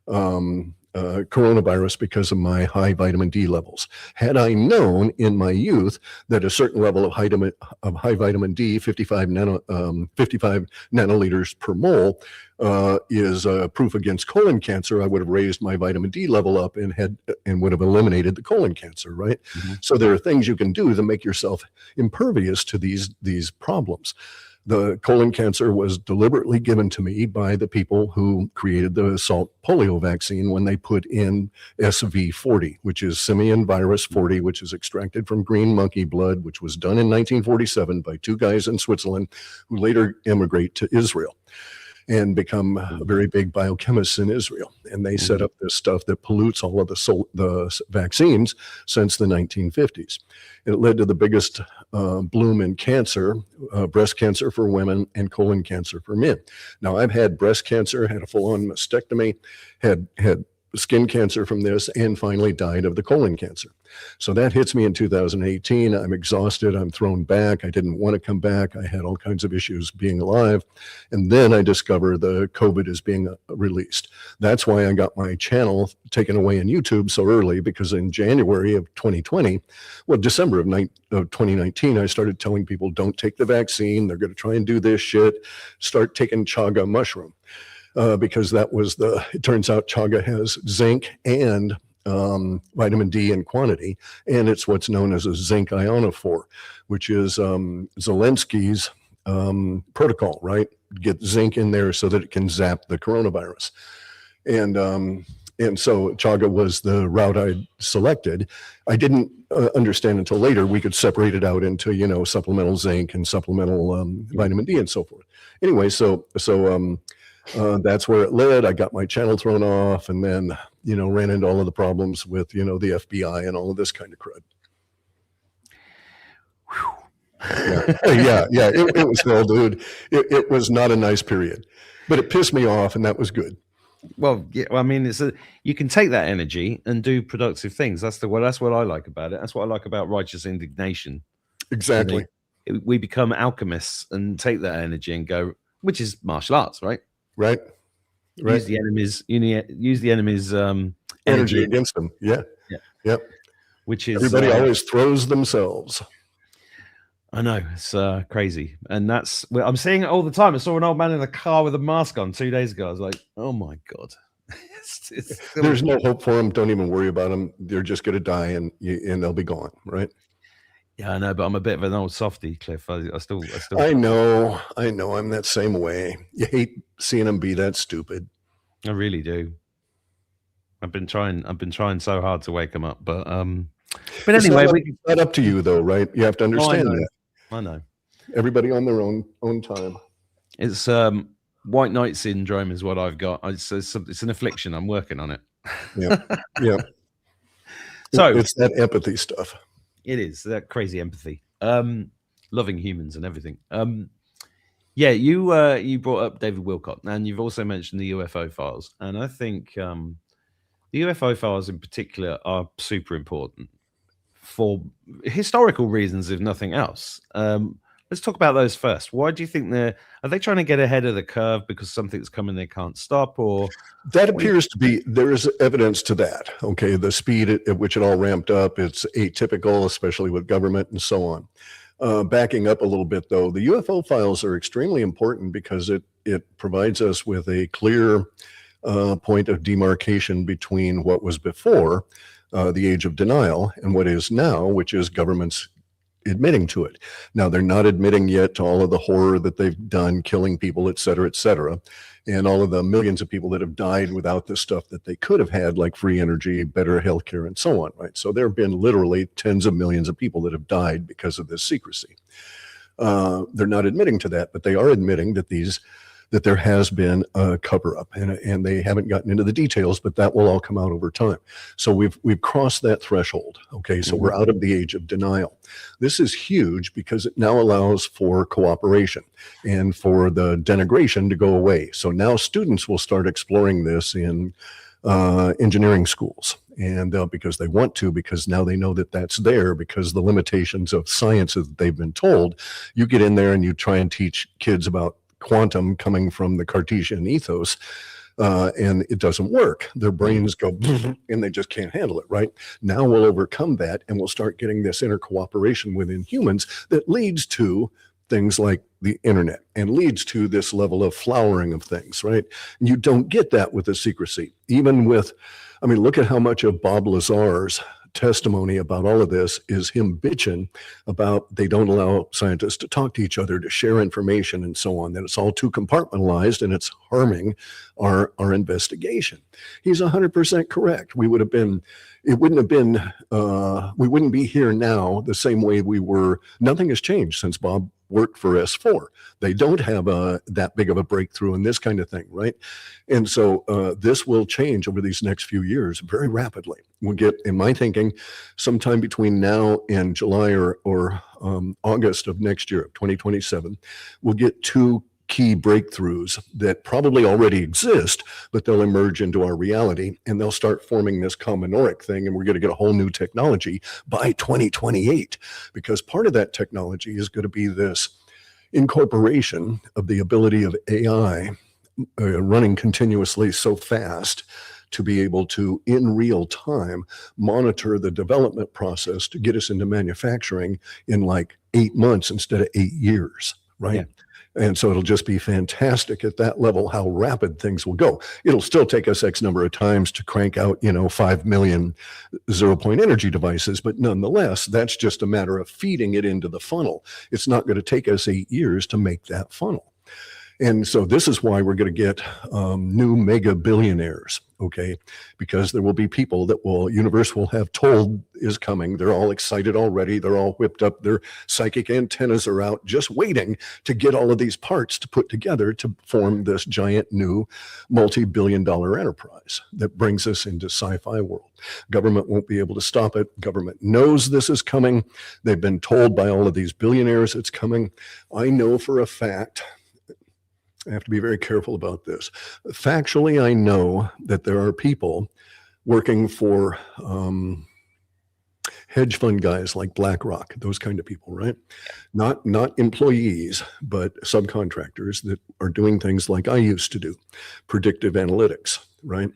coronavirus because of my high vitamin D levels. Had I known in my youth that a certain level of high vitamin D, 55 nanoliters per mole, is proof against colon cancer, I would have raised my vitamin D level up and would have eliminated the colon cancer, right? Mm-hmm. So there are things you can do to make yourself impervious to these problems. The colon cancer was deliberately given to me by the people who created the salt polio vaccine when they put in SV40, which is simian virus 40, which is extracted from green monkey blood, which was done in 1947 by two guys in Switzerland who later immigrate to Israel and become very big biochemists in Israel. And they set up this stuff that pollutes all of the vaccines since the 1950s. It led to the biggest bloom in cancer, breast cancer for women and colon cancer for men. Now, I've had breast cancer, had a full-on mastectomy, had skin cancer from this, and finally died of the colon cancer. So that hits me in 2018. I'm exhausted. I'm thrown back. I didn't want to come back. I had all kinds of issues being alive. And then I discover the COVID is being released. That's why I got my channel taken away in YouTube so early, because in January of 2020, well, December of 2019, I started telling people, don't take the vaccine. They're going to try and do this shit. Start taking chaga mushroom. Because it turns out chaga has zinc and vitamin D in quantity, and it's what's known as a zinc ionophore, which is Zelensky's protocol, right? Get zinc in there so that it can zap the coronavirus. And so chaga was the route I selected. I didn't understand until later we could separate it out into, supplemental zinc and supplemental vitamin D and so forth. Anyway, so that's where it led. I got my channel thrown off, and then, ran into all of the problems with, the FBI and all of this kind of crud. Yeah. It was hell, dude. It was not a nice period, but it pissed me off, and that was good. Well, yeah. I mean, you can take that energy and do productive things. That's what I like about it. That's what I like about righteous indignation. Exactly. We become alchemists and take that energy and go, which is martial arts, right? Right. Use the enemy's energy against them. Yeah. Yep. Which is everybody always throws themselves. I know, it's crazy, and I'm seeing it all the time. I saw an old man in a car with a mask on 2 days ago. I was like, oh my god. There's no hope for them. Don't even worry about them. They're just going to die, and they'll be gone, right? Yeah, I know, but I'm a bit of an old softy, Cliff. I still. I know. I'm that same way. You hate seeing them be that stupid. I really do. I've been trying so hard to wake them up, but anyway, it's not up to you though, right? You have to understand that. I know. Everybody on their own time. It's white knight syndrome is what I've got. It's an affliction. I'm working on it. Yeah. So it's that empathy stuff. It is that crazy empathy, loving humans and everything. Yeah, you brought up David Wilcock, and you've also mentioned the UFO files, and I think the UFO files in particular are super important for historical reasons, if nothing else. Let's talk about those first. Why do you think are they trying to get ahead of the curve because something's coming they can't stop, or that appears to be, there is evidence to that. Okay, the speed at which it all ramped up, it's atypical, especially with government and so on. Backing up a little bit though, the UFO files are extremely important because it provides us with a clear point of demarcation between what was before the age of denial and what is now, which is governments admitting to it. Now, they're not admitting yet to all of the horror that they've done, killing people, et cetera, and all of the millions of people that have died without the stuff that they could have had, like free energy, better healthcare, and so on, right? So there have been literally tens of millions of people that have died because of this secrecy. They're not admitting to that, but they are admitting that that there has been a cover-up, and they haven't gotten into the details, but that will all come out over time. So we've crossed that threshold. Okay, so we're out of the age of denial. This is huge because it now allows for cooperation and for the denigration to go away. So now students will start exploring this in engineering schools, and because they want to, because now they know that that's there, because the limitations of science that they've been told. You get in there and you try and teach kids about quantum coming from the Cartesian ethos, and it doesn't work. Their brains go and they just can't handle it, right? Now we'll overcome that, and we'll start getting this inner cooperation within humans that leads to things like the internet and leads to this level of flowering of things, right? And you don't get that with the secrecy. Even with, I mean, look at how much of Bob Lazar's testimony about all of this is him bitching about they don't allow scientists to talk to each other, to share information and so on, that it's all too compartmentalized and it's harming our investigation. He's 100% correct. We wouldn't be here now the same way we were. Nothing has changed since Bob worked for S4. They don't have that big of a breakthrough in this kind of thing, right? And so this will change over these next few years very rapidly. We'll get, in my thinking, sometime between now and July or August of next year, 2027, we'll get two key breakthroughs that probably already exist, but they'll emerge into our reality, and they'll start forming this combinoric thing, and we're going to get a whole new technology by 2028, because part of that technology is going to be this incorporation of the ability of AI running continuously so fast to be able to, in real time, monitor the development process to get us into manufacturing in like 8 months instead of 8 years, right? Yeah. And so it'll just be fantastic at that level how rapid things will go. It'll still take us X number of times to crank out, 5 million zero-point energy devices, but nonetheless, that's just a matter of feeding it into the funnel. It's not going to take us 8 years to make that funnel. And so this is why we're going to get new mega billionaires, okay? Because there will be people that universe will have told is coming. They're all excited already. They're all whipped up. Their psychic antennas are out, just waiting to get all of these parts to put together to form this giant new multi-billion-dollar enterprise that brings us into sci-fi world. Government won't be able to stop it. Government knows this is coming. They've been told by all of these billionaires it's coming. I know for a fact, I have to be very careful about this. Factually, I know that there are people working for hedge fund guys like BlackRock, those kind of people, right? Not employees, but subcontractors that are doing things like I used to do, predictive analytics, right?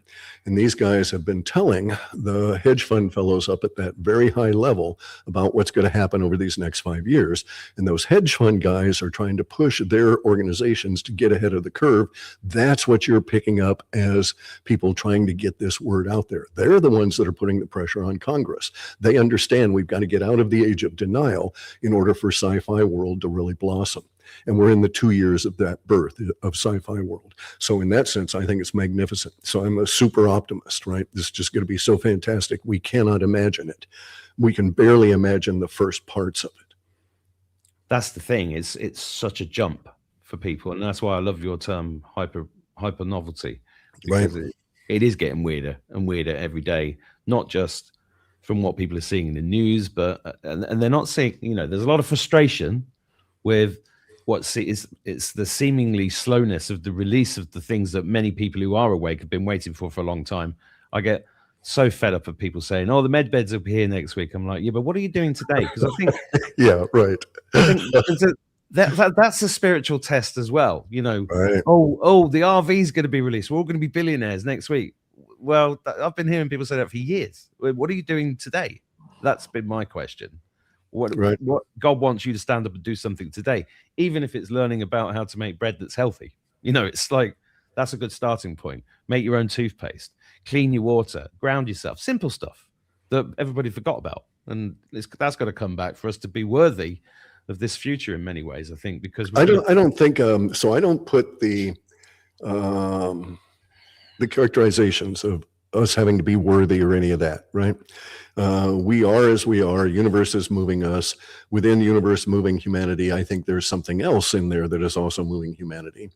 And these guys have been telling the hedge fund fellows up at that very high level about what's going to happen over these next 5 years. And those hedge fund guys are trying to push their organizations to get ahead of the curve. That's what you're picking up as people trying to get this word out there. They're the ones that are putting the pressure on Congress. They understand we've got to get out of the age of denial in order for sci-fi world to really blossom. And we're in the 2 years of that birth of sci-fi world. So in that sense, I think it's magnificent. So I'm a super optimist, right? This is just going to be so fantastic. We cannot imagine it. We can barely imagine the first parts of it. That's the thing. It's such a jump for people. And that's why I love your term hyper novelty. Because right. It is getting weirder and weirder every day, not just from what people are seeing in the news, but and they're not seeing, there's a lot of frustration with it's the seemingly slowness of the release of the things that many people who are awake have been waiting for a long time. I get so fed up of people saying, "Oh, the med beds will be here next week." I'm like, yeah, but what are you doing today? Because I think, yeah, right. I think that's a spiritual test as well. Right. Oh, the RV is going to be released. We're all going to be billionaires next week. Well, I've been hearing people say that for years. What are you doing today? That's been my question. What God wants you to stand up and do something today, even if it's learning about how to make bread that's healthy. It's like, that's a good starting point. Make your own toothpaste, clean your water, ground yourself, simple stuff that everybody forgot about. And that's got to come back for us to be worthy of this future in many ways, I think, because I don't think so I don't put the characterizations of us having to be worthy or any of that, right? We are as we are. Universe is moving us. Within the universe moving humanity, I think there's something else in there that is also moving humanity.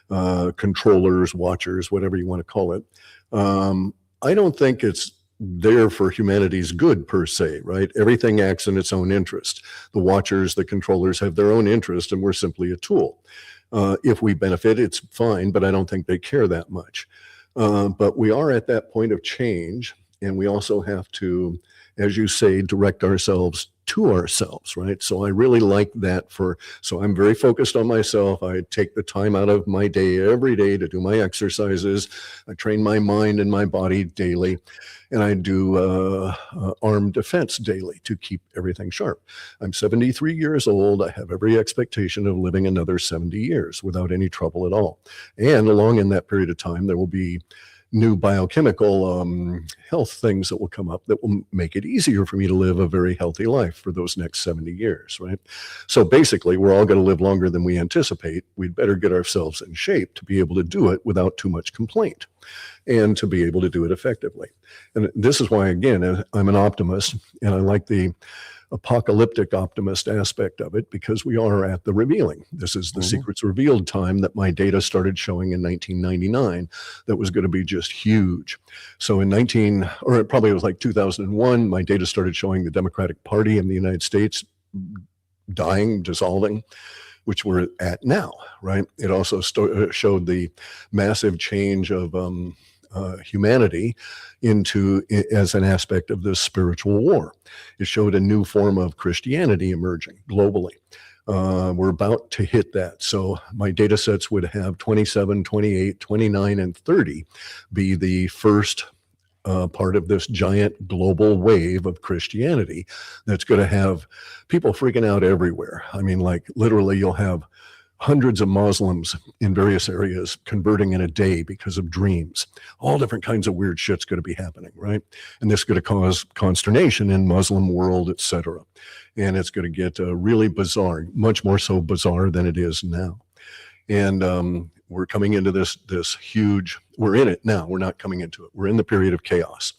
Controllers, watchers, whatever you want to call it. I don't think it's there for humanity's good per se, right? Everything acts in its own interest. The watchers, the controllers have their own interest, and we're simply a tool. If we benefit, it's fine, but I don't think they care that much. But we are at that point of change, and we also have to, as you say, direct ourselves to ourselves, right? So I really like that so I'm very focused on myself. I take the time out of my day every day to do my exercises. I train my mind and my body daily, and I do arm defense daily to keep everything sharp. I'm 73 years old. I have every expectation of living another 70 years without any trouble at all. And along in that period of time, there will be new biochemical health things that will come up that will make it easier for me to live a very healthy life for those next 70 years, right? So basically, we're all going to live longer than we anticipate. We'd better get ourselves in shape to be able to do it without too much complaint and to be able to do it effectively. And this is why, again, I'm an optimist, and I like the apocalyptic optimist aspect of it, because we are at the revealing. This is the secrets revealed time that my data started showing in 1999 that was going to be just huge. So in it probably was like 2001, my data started showing the Democratic Party in the United States dying, dissolving, which we're at now, right? It also showed the massive change of humanity as an aspect of this spiritual war. It showed a new form of Christianity emerging globally. We're about to hit that. So my data sets would have 27, 28, 29, and 30 be the first part of this giant global wave of Christianity that's going to have people freaking out everywhere. I mean, like literally you'll have hundreds of Muslims in various areas converting in a day because of dreams. All different kinds of weird shit's going to be happening, right? And this is going to cause consternation in Muslim world, etc. And it's going to get really bizarre, much more so bizarre than it is now. And we're coming into this huge, we're in it now. We're not coming into it. We're in the period of chaos.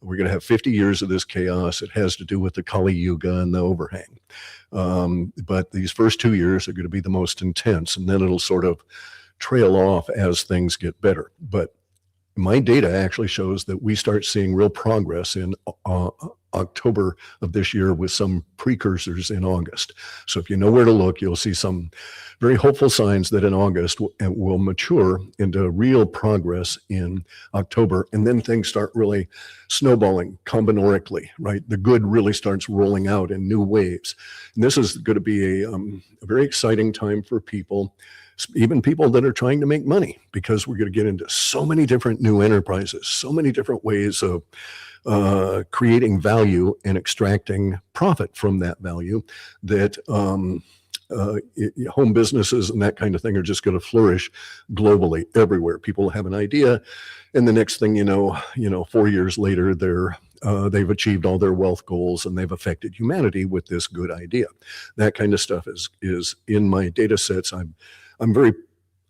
We're going to have 50 years of this chaos. It has to do with the Kali Yuga and the overhang. But these first 2 years are going to be the most intense, and then it'll sort of trail off as things get better. But my data actually shows that we start seeing real progress in October of this year with some precursors in August. So if you know where to look, you'll see some very hopeful signs that in August will mature into real progress in October. And then things start really snowballing combinatorically, right? The good really starts rolling out in new waves. And this is going to be a very exciting time for people, even people that are trying to make money, because we're going to get into so many different new enterprises, so many different ways of creating value and extracting profit from that value that home businesses and that kind of thing are just going to flourish globally everywhere. People have an idea, and the next thing you know, 4 years later, they've achieved all their wealth goals and they've affected humanity with this good idea. That kind of stuff is in my data sets.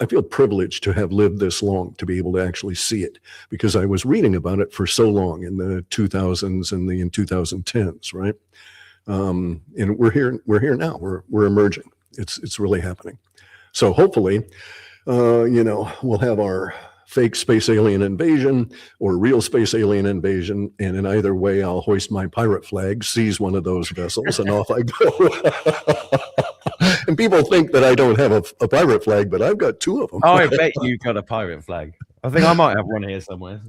I feel privileged to have lived this long to be able to actually see it, because I was reading about it for so long in the 2000s and in 2010s, right? And we're here now. We're emerging. It's really happening. So hopefully, we'll have our fake space alien invasion or real space alien invasion, and in either way, I'll hoist my pirate flag, seize one of those vessels, and off I go. And people think that I don't have a pirate flag, but I've got two of them. Oh, I bet you've got a pirate flag. I think I might have one here somewhere.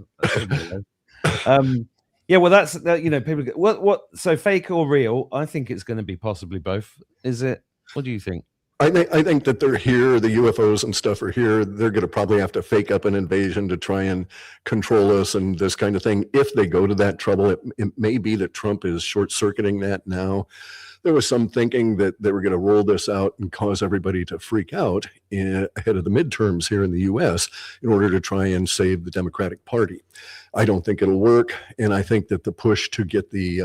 Yeah, well, that's people go, what? So fake or real? I think it's going to be possibly both. Is it? What do you think? I think that they're here. The UFOs and stuff are here. They're going to probably have to fake up an invasion to try and control us and this kind of thing. If they go to that trouble, it may be that Trump is short-circuiting that now. There was some thinking that they were going to roll this out and cause everybody to freak out ahead of the midterms here in the U.S. in order to try and save the Democratic Party. I don't think it'll work, and I think that the push to get the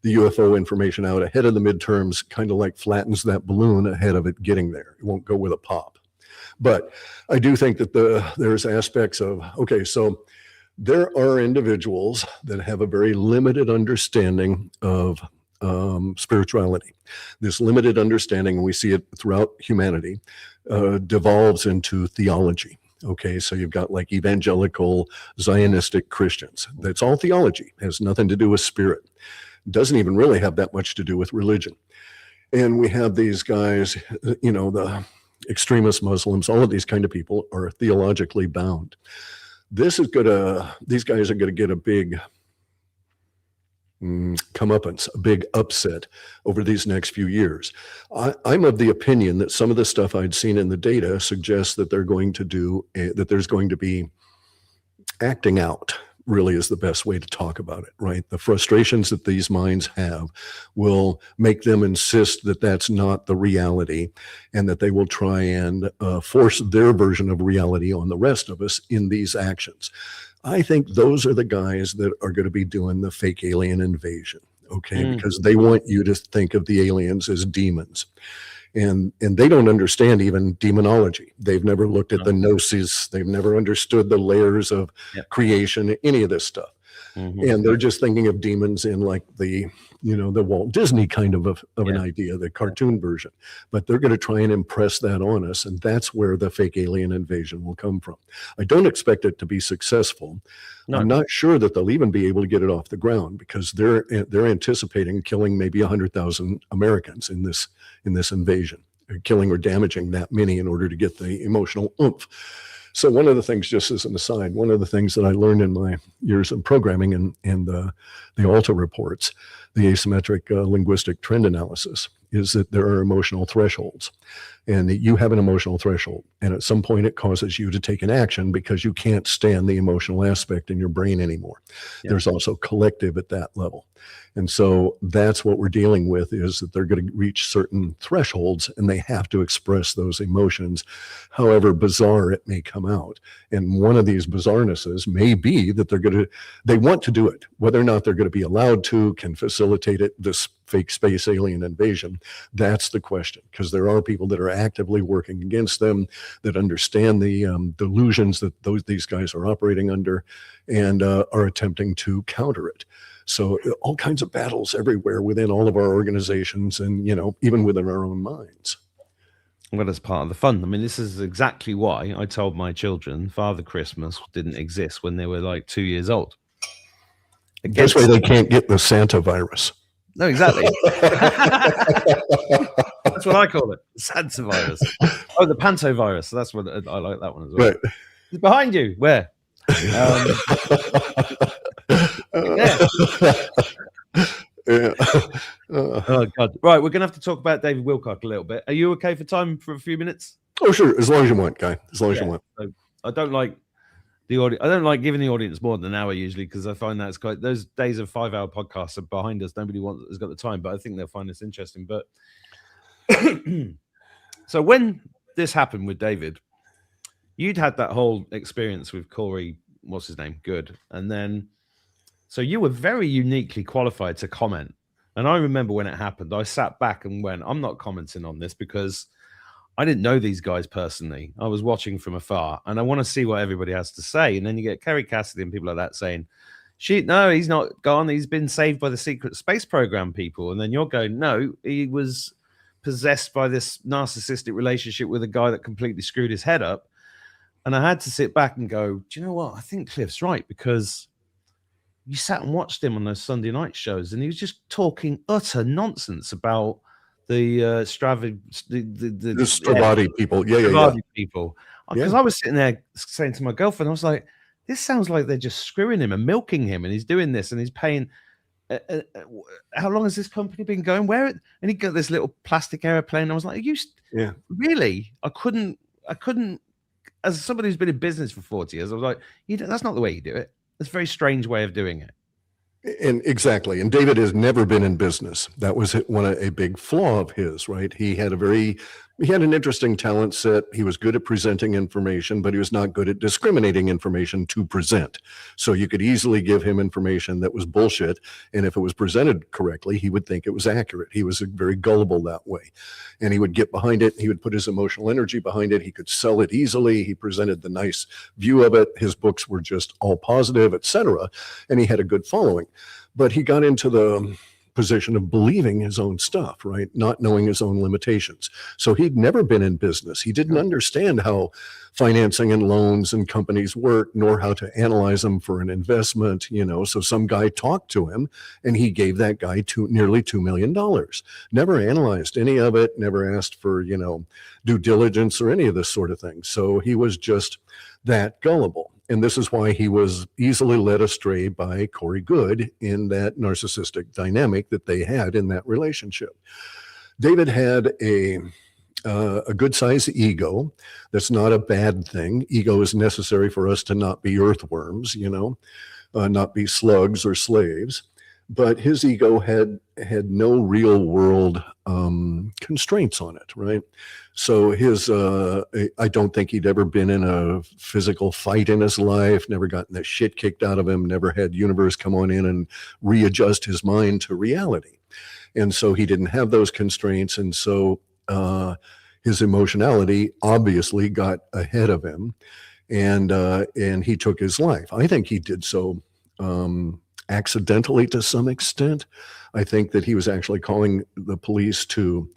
UFO information out ahead of the midterms kind of like flattens that balloon ahead of it getting there. It won't go with a pop. But I do think that there's aspects of, okay, so there are individuals that have a very limited understanding of spirituality. This limited understanding, and we see it throughout humanity, devolves into theology. Okay, so you've got like evangelical Zionistic Christians. That's all theology. It has nothing to do with spirit. Doesn't even really have that much to do with religion. And we have these guys, the extremist Muslims, all of these kind of people are theologically bound. These guys are going to get a big comeuppance, a big upset over these next few years. I'm of the opinion that some of the stuff I'd seen in the data suggests that they're going to do, that there's going to be acting out, really is the best way to talk about it, right? The frustrations that these minds have will make them insist that that's not the reality, and that they will try and force their version of reality on the rest of us in these actions. I think those are the guys that are going to be doing the fake alien invasion, okay? Because they want you to think of the aliens as demons. And they don't understand even demonology. They've never looked at the gnosis. They've never understood the layers of creation, any of this stuff. And they're just thinking of demons in like the, the Walt Disney kind of an idea, the cartoon version. But they're going to try and impress that on us. And that's where the fake alien invasion will come from. I don't expect it to be successful. No. I'm not sure that they'll even be able to get it off the ground, because they're anticipating killing maybe 100,000 Americans in this invasion, killing or damaging that many in order to get the emotional oomph. So one of the things, just as an aside, one of the things that I learned in my years of programming and the ALTA reports, the asymmetric linguistic trend analysis, is that there are emotional thresholds, and that you have an emotional threshold. And at some point it causes you to take an action because you can't stand the emotional aspect in your brain anymore. There's also collective at that level. And so that's what we're dealing with, is that they're going to reach certain thresholds and they have to express those emotions, however bizarre it may come out. And one of these bizarrenesses may be that they want to do it. Whether or not they're going to be allowed to, can facilitate it, this fake space alien invasion, that's the question. Because there are people that are actively working against them, that understand the delusions that these guys are operating under, and are attempting to counter it. So all kinds of battles everywhere within all of our organizations, and even within our own minds. Well, that's part of the fun. I mean, this is exactly why I told my children Father Christmas didn't exist when they were like 2 years old. This way they can't get the Santa virus. No, exactly. That's what I call it, Santa virus. Oh, the Panto virus. That's what I like that one as well. Right. It's behind you. Where? Oh God! Right, we're gonna have to talk about David Wilcock a little bit. Are you okay for time for a few minutes? Oh, sure, as long as you want, Guy. As long as you want. So I don't like the audience. I don't like giving the audience more than an hour usually, because I find that's quite. Those days of 5-hour podcasts are behind us. Nobody has got the time, but I think they'll find this interesting. But so when this happened with David, you'd had that whole experience with Corey. What's his name? Good, and then. So you were very uniquely qualified to comment. And I remember when it happened, I sat back and went, I'm not commenting on this because I didn't know these guys personally. I was watching from afar and I want to see what everybody has to say. And then you get Kerry Cassidy and people like that saying, shit, no, he's not gone. He's been saved by the secret space program people. And then you're going, no, he was possessed by this narcissistic relationship with a guy that completely screwed his head up. And I had to sit back and go, do you know what? I think Clif's right, because you sat and watched him on those Sunday night shows, and he was just talking utter nonsense about the Stravati people. Stravati people. Because I was sitting there saying to my girlfriend, I was like, this sounds like they're just screwing him and milking him, and he's doing this, and he's paying. How long has this company been going? And he got this little plastic airplane. I was like, really? I couldn't. As somebody who's been in business for 40 years, I was like, that's not the way you do it. It's a very strange way of doing it. And exactly. And David has never been in business. That was a big flaw of his, right? He had an interesting talent set. He was good at presenting information, but he was not good at discriminating information to present. So you could easily give him information that was bullshit. And if it was presented correctly, he would think it was accurate. He was very gullible that way. And he would get behind it. He would put his emotional energy behind it. He could sell it easily. He presented the nice view of it. His books were just all positive, etc. And he had a good following. But he got into the position of believing his own stuff, right? Not knowing his own limitations. So he'd never been in business. He didn't understand how financing and loans and companies work, nor how to analyze them for an investment, So some guy talked to him and he gave that guy nearly $2 million. Never analyzed any of it, never asked for, due diligence or any of this sort of thing. So he was just that gullible. And this is why he was easily led astray by Corey Goode in that narcissistic dynamic that they had in that relationship. David had a good size ego. That's not a bad thing. Ego is necessary for us to not be earthworms, not be slugs or slaves. But his ego had no real world constraints on it, right? So I don't think he'd ever been in a physical fight in his life, never gotten the shit kicked out of him, never had universe come on in and readjust his mind to reality. And so he didn't have those constraints. And so his emotionality obviously got ahead of him, and he took his life. I think he did so accidentally to some extent. I think that he was actually calling the police to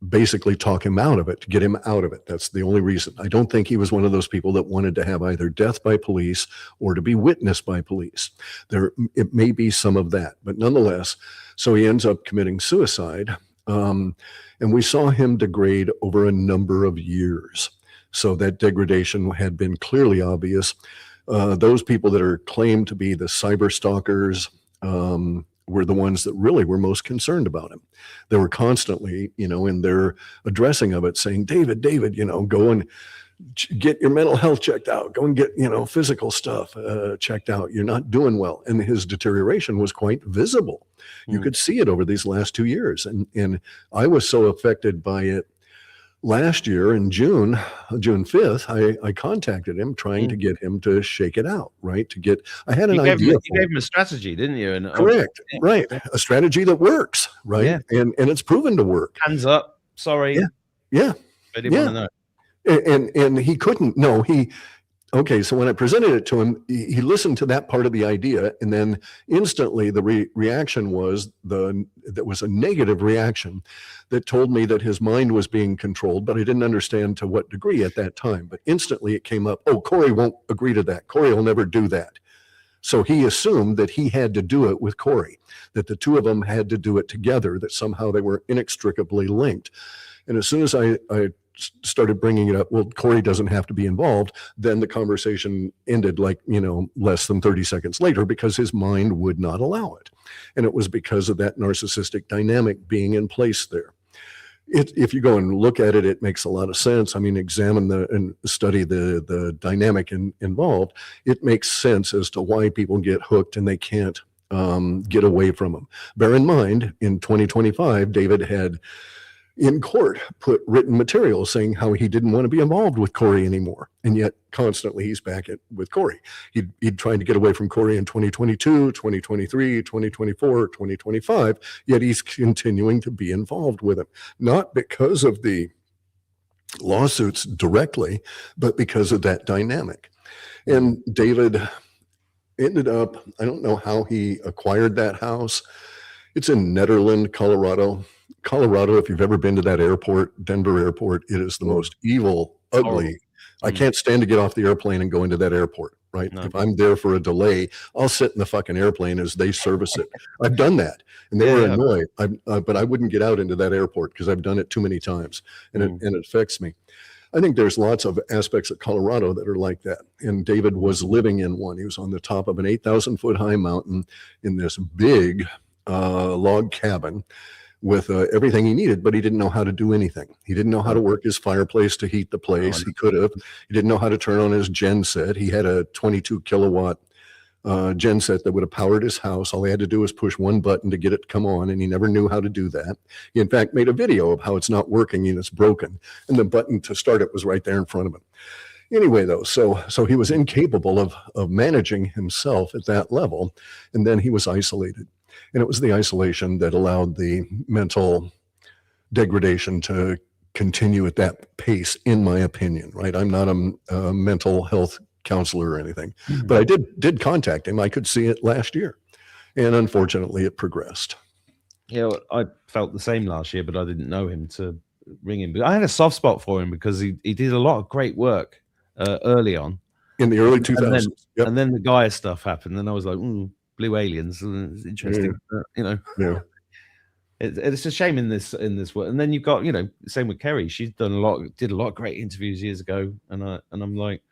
basically talk him out of it, to get him out of it. That's the only reason. I don't think he was one of those people that wanted to have either death by police or to be witnessed by police. It may be some of that, but nonetheless, so he ends up committing suicide. And we saw him degrade over a number of years. So that degradation had been clearly obvious. Those people that are claimed to be the cyber stalkers were the ones that really were most concerned about him. They were constantly, in their addressing of it saying, David, go and get your mental health checked out. Go and get, physical stuff checked out. You're not doing well. And his deterioration was quite visible. You could see it over these last 2 years. And I was so affected by it. Last year in June 5th, I contacted him trying to get him to shake it out, right? I had an idea. You gave him a strategy, didn't you? And, correct, right. A strategy that works, right? Yeah. And it's proven to work. Hands up, sorry. Yeah. I didn't want to know. And he couldn't, okay, so when I presented it to him, he listened to that part of the idea, and then instantly the reaction was that was a negative reaction that told me that his mind was being controlled, but I didn't understand to what degree at that time. But instantly it came up, Corey won't agree to that. Corey will never do that. So he assumed that he had to do it with Corey, that the two of them had to do it together, that somehow they were inextricably linked. And as soon as I started bringing it up, Corey doesn't have to be involved, then the conversation ended less than 30 seconds later because his mind would not allow it. And it was because of that narcissistic dynamic being in place there. If you go and look at it, it makes a lot of sense. I mean, examine and study the dynamic involved. It makes sense as to why people get hooked and they can't get away from them. Bear in mind, in 2025, David had in court put written material saying how he didn't want to be involved with Corey anymore. And yet constantly he's back with Corey. He'd tried to get away from Corey in 2022, 2023, 2024, 2025, yet he's continuing to be involved with him. Not because of the lawsuits directly, but because of that dynamic. And David ended up, I don't know how he acquired that house. It's in Nederland, Colorado. Colorado, if you've ever been to that airport, Denver airport, it is the most evil, ugly. I can't stand to get off the airplane and go into that airport, right? No. If I'm there for a delay, I'll sit in the fucking airplane as they service it. I've done that, and they were annoyed. But I wouldn't get out into that airport because I've done it too many times, and it affects me. I think there's lots of aspects of Colorado that are like that. And David was living in one. He was on the top of an 8,000-foot high mountain in this big log cabin with everything he needed, but he didn't know how to do anything. He didn't know how to work his fireplace to heat the place. He could have. He didn't know how to turn on his gen set. He had a 22 kilowatt gen set that would have powered his house. All he had to do was push one button to get it to come on, and he never knew how to do that. He, in fact, made a video of how it's not working and it's broken, and the button to start it was right there in front of him. Anyway, though, so he was incapable of managing himself at that level, and then he was isolated. And it was the isolation that allowed the mental degradation to continue at that pace, in my opinion, right? I'm not a mental health counselor or anything, but I did contact him. I could see it last year, and unfortunately it progressed. Yeah, I felt the same last year, but I didn't know him to ring him. But I had a soft spot for him because he did a lot of great work early on. In the early 2000s. And then the Gaia stuff happened, and I was like, blue aliens, it's interesting. It's a shame in this work. And then you've got, same with Kerry. She's did a lot of great interviews years ago, and I'm like,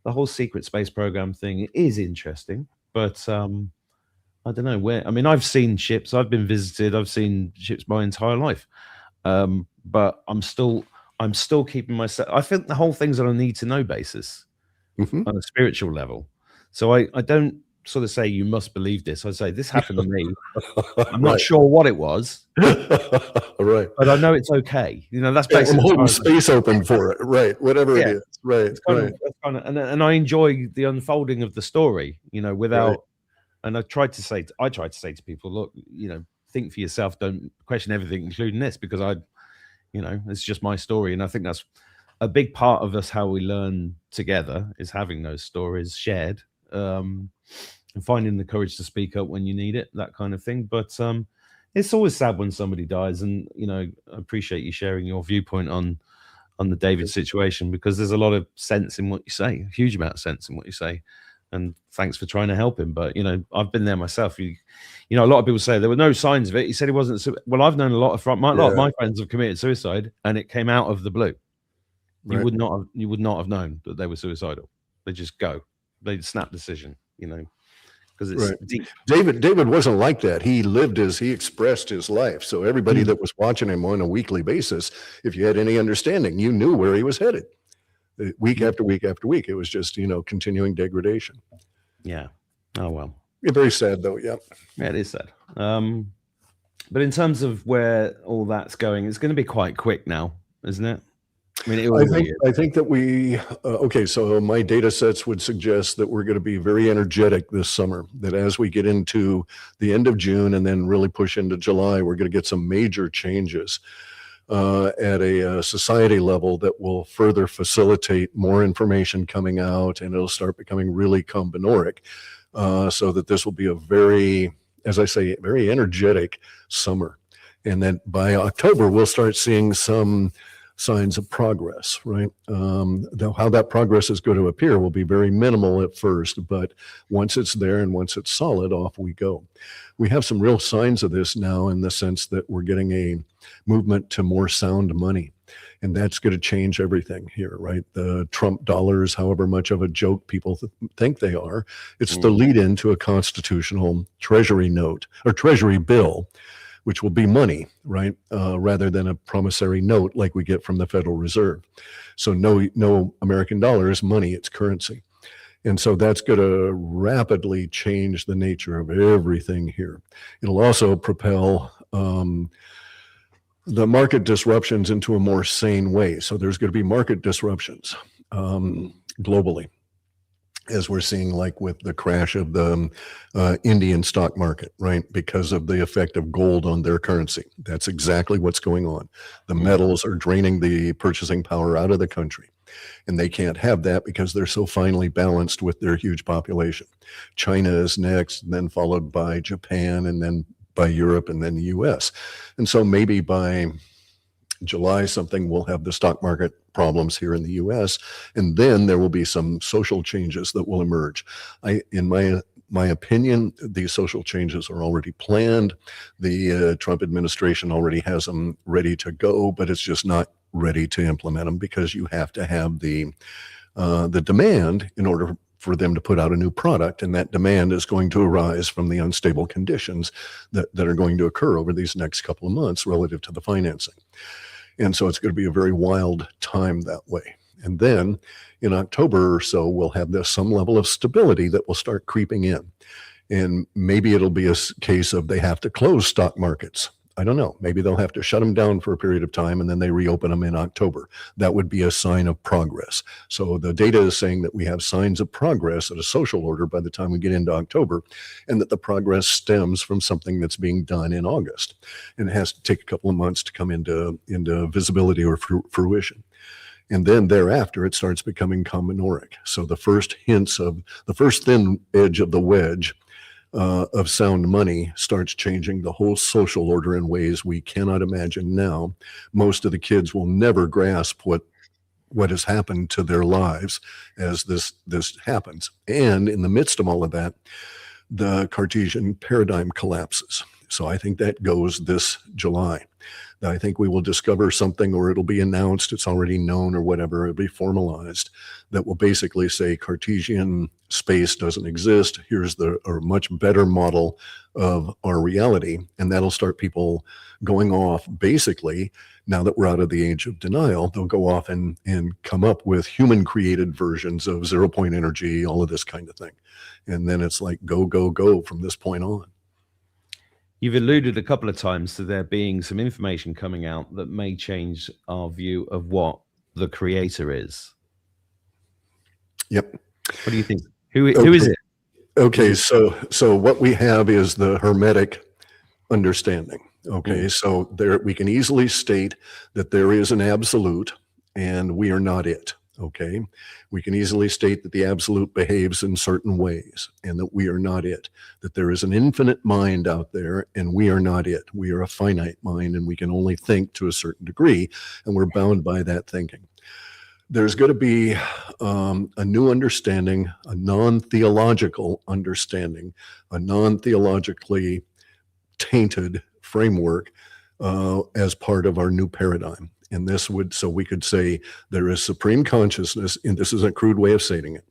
the whole secret space program thing is interesting, but I don't know where. I mean, I've seen ships, I've been visited, I've seen ships my entire life, but I'm still keeping myself. I think the whole thing's on a need to know basis, on a spiritual level. So I don't sort of say you must believe this. I say this happened to me. I'm not sure what it was, right? But I know it's okay. You know, that's basically I'm holding space open for it, right? Whatever it is, right? And I enjoy the unfolding of the story. You know, without. And I tried to say to people, look, you know, think for yourself. Don't question everything, including this, because you know, it's just my story, and I think that's a big part of us. How we learn together is having those stories shared. And finding the courage to speak up when you need it, that kind of thing. But it's always sad when somebody dies, and you know, I appreciate you sharing your viewpoint on the David situation, because there's a lot of sense in what you say, a huge amount of sense in what you say, and thanks for trying to help him. But you know, I've been there myself. You know, a lot of people say there were no signs of it. He said he wasn't. Well, I've known a lot of my friends have committed suicide, and it came out of the blue. You would not have known that they were suicidal. They just go. They snap decision. You know. Because it's deep. David wasn't like that. He expressed his life. So everybody that was watching him on a weekly basis, if you had any understanding, you knew where he was headed. Week after week after week, it was just, you know, continuing degradation. Yeah. Oh well. Yeah, very sad though. Yeah. Yeah, it is sad. But in terms of where all that's going, it's going to be quite quick now, isn't it? I mean, I think that we, so my data sets would suggest that we're going to be very energetic this summer, that as we get into the end of June and then really push into July, we're going to get some major changes at a society level that will further facilitate more information coming out, and it'll start becoming really combinoric, so that this will be a very, as I say, very energetic summer. And then by October, we'll start seeing some signs of progress, right? How that progress is going to appear will be very minimal at first, but once it's there and once it's solid, off we go. We have some real signs of this now, in the sense that we're getting a movement to more sound money, and that's going to change everything here, right? The Trump dollars, however much of a joke people think they are, it's the lead into a constitutional treasury note or treasury bill, which will be money, right? Rather than a promissory note like we get from the Federal Reserve. So no American dollars, money, it's currency. And so that's going to rapidly change the nature of everything here. It'll also propel the market disruptions into a more sane way. So there's going to be market disruptions globally, as we're seeing, like with the crash of the Indian stock market, right? Because of the effect of gold on their currency. That's exactly what's going on. The metals are draining the purchasing power out of the country, and they can't have that because they're so finely balanced with their huge population. China is next, then followed by Japan, and then by Europe, and then the US. And so maybe by July something, we'll have the stock market problems here in the US, and then there will be some social changes that will emerge. In my opinion, these social changes are already planned. The Trump administration already has them ready to go, but it's just not ready to implement them, because you have to have the demand in order for them to put out a new product, and that demand is going to arise from the unstable conditions that are going to occur over these next couple of months relative to the financing. And so it's going to be a very wild time that way. And then in October or so, we'll have some level of stability that will start creeping in. And maybe it'll be a case of they have to close stock markets. I don't know. Maybe they'll have to shut them down for a period of time, and then they reopen them in October. That would be a sign of progress. So the data is saying that we have signs of progress at a social order by the time we get into October, and that the progress stems from something that's being done in August. And it has to take a couple of months to come into visibility or fruition. And then thereafter, it starts becoming combinoric. So the first thin edge of the wedge of sound money starts changing the whole social order in ways we cannot imagine now. Most of the kids will never grasp what has happened to their lives as this happens. And in the midst of all of that, the Cartesian paradigm collapses. So I think that goes this July. I think we will discover something, or it'll be announced, it's already known or whatever, it'll be formalized, that will basically say Cartesian space doesn't exist. Here's a much better model of our reality. And that'll start people going off. Basically, now that we're out of the age of denial, they'll go off and come up with human created versions of 0-point energy, all of this kind of thing. And then it's like, go, go, go from this point on. You've alluded a couple of times to there being some information coming out that may change our view of what the creator is. Yep. What do you think? Who is it? Okay, so what we have is the Hermetic understanding. Okay, so there we can easily state that there is an absolute and we are not it. Okay, we can easily state that the absolute behaves in certain ways and that we are not it, that there is an infinite mind out there and we are not it. We are a finite mind and we can only think to a certain degree, and we're bound by that thinking. There's going to be a new understanding, a non-theological understanding, a non-theologically tainted framework as part of our new paradigm. And this would, so we could say there is supreme consciousness, and this is a crude way of saying it.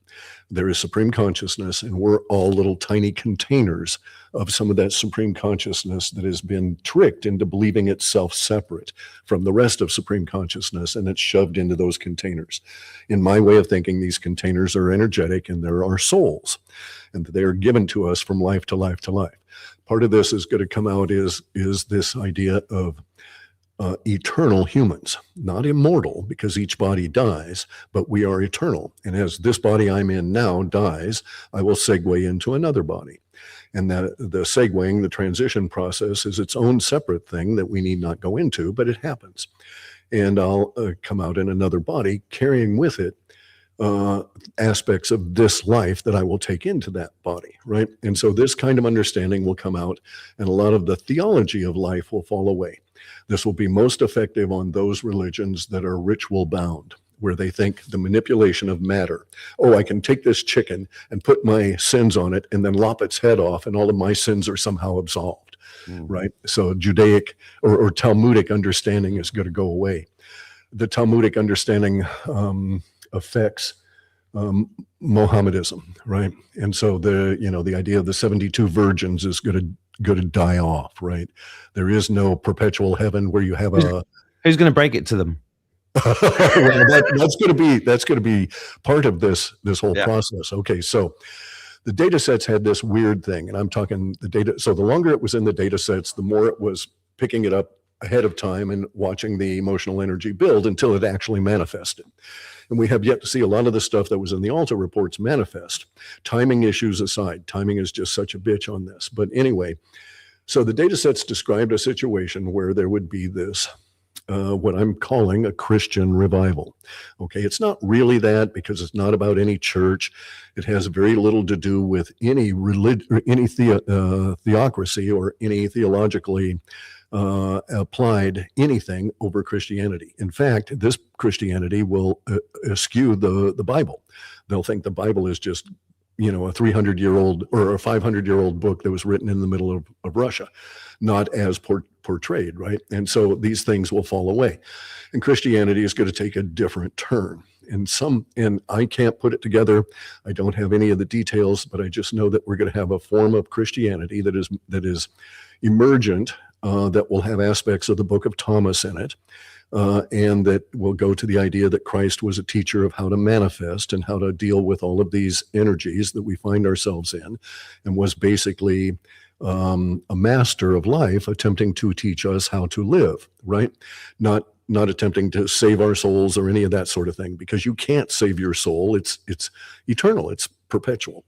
There is supreme consciousness, and we're all little tiny containers of some of that supreme consciousness that has been tricked into believing itself separate from the rest of supreme consciousness, and it's shoved into those containers. In my way of thinking, these containers are energetic, and they're our souls, and they are given to us from life to life to life. Part of this is going to come out is this idea of eternal humans, not immortal, because each body dies, but we are eternal. And as this body I'm in now dies, I will segue into another body. And the segueing, the transition process, is its own separate thing that we need not go into, but it happens. And I'll come out in another body, carrying with it aspects of this life that I will take into that body, right? And so this kind of understanding will come out, and a lot of the theology of life will fall away. This will be most effective on those religions that are ritual bound, where they think the manipulation of matter. Oh, I can take this chicken and put my sins on it and then lop its head off, and all of my sins are somehow absolved, right? So Judaic or Talmudic understanding is going to go away. The Talmudic understanding affects Mohammedism, right? And so the idea of the 72 virgins is going to die off, right? There is no perpetual heaven where you have who's going to break it to them? Well, that's going to be part of this whole process. Okay, so the data sets had this weird thing, and I'm talking the data. So the longer it was in the data sets, the more it was picking it up ahead of time and watching the emotional energy build until it actually manifested. And we have yet to see a lot of the stuff that was in the Alta reports manifest. Timing issues aside, timing is just such a bitch on this. But anyway, so the data sets described a situation where there would be this, what I'm calling a Christian revival. Okay, it's not really that, because it's not about any church. It has very little to do with any religion, or any theocracy, or any theologically applied anything over Christianity. In fact, this Christianity will eschew the Bible. They'll think the Bible is just, a 300-year-old or a 500-year-old book that was written in the middle of Russia, not as portrayed, right? And so these things will fall away. And Christianity is going to take a different turn. And I can't put it together. I don't have any of the details, but I just know that we're going to have a form of Christianity that is emergent, that will have aspects of the Book of Thomas in it, and that will go to the idea that Christ was a teacher of how to manifest and how to deal with all of these energies that we find ourselves in, and was basically a master of life, attempting to teach us how to live, right? Not attempting to save our souls or any of that sort of thing, because you can't save your soul. It's eternal. It's perpetual.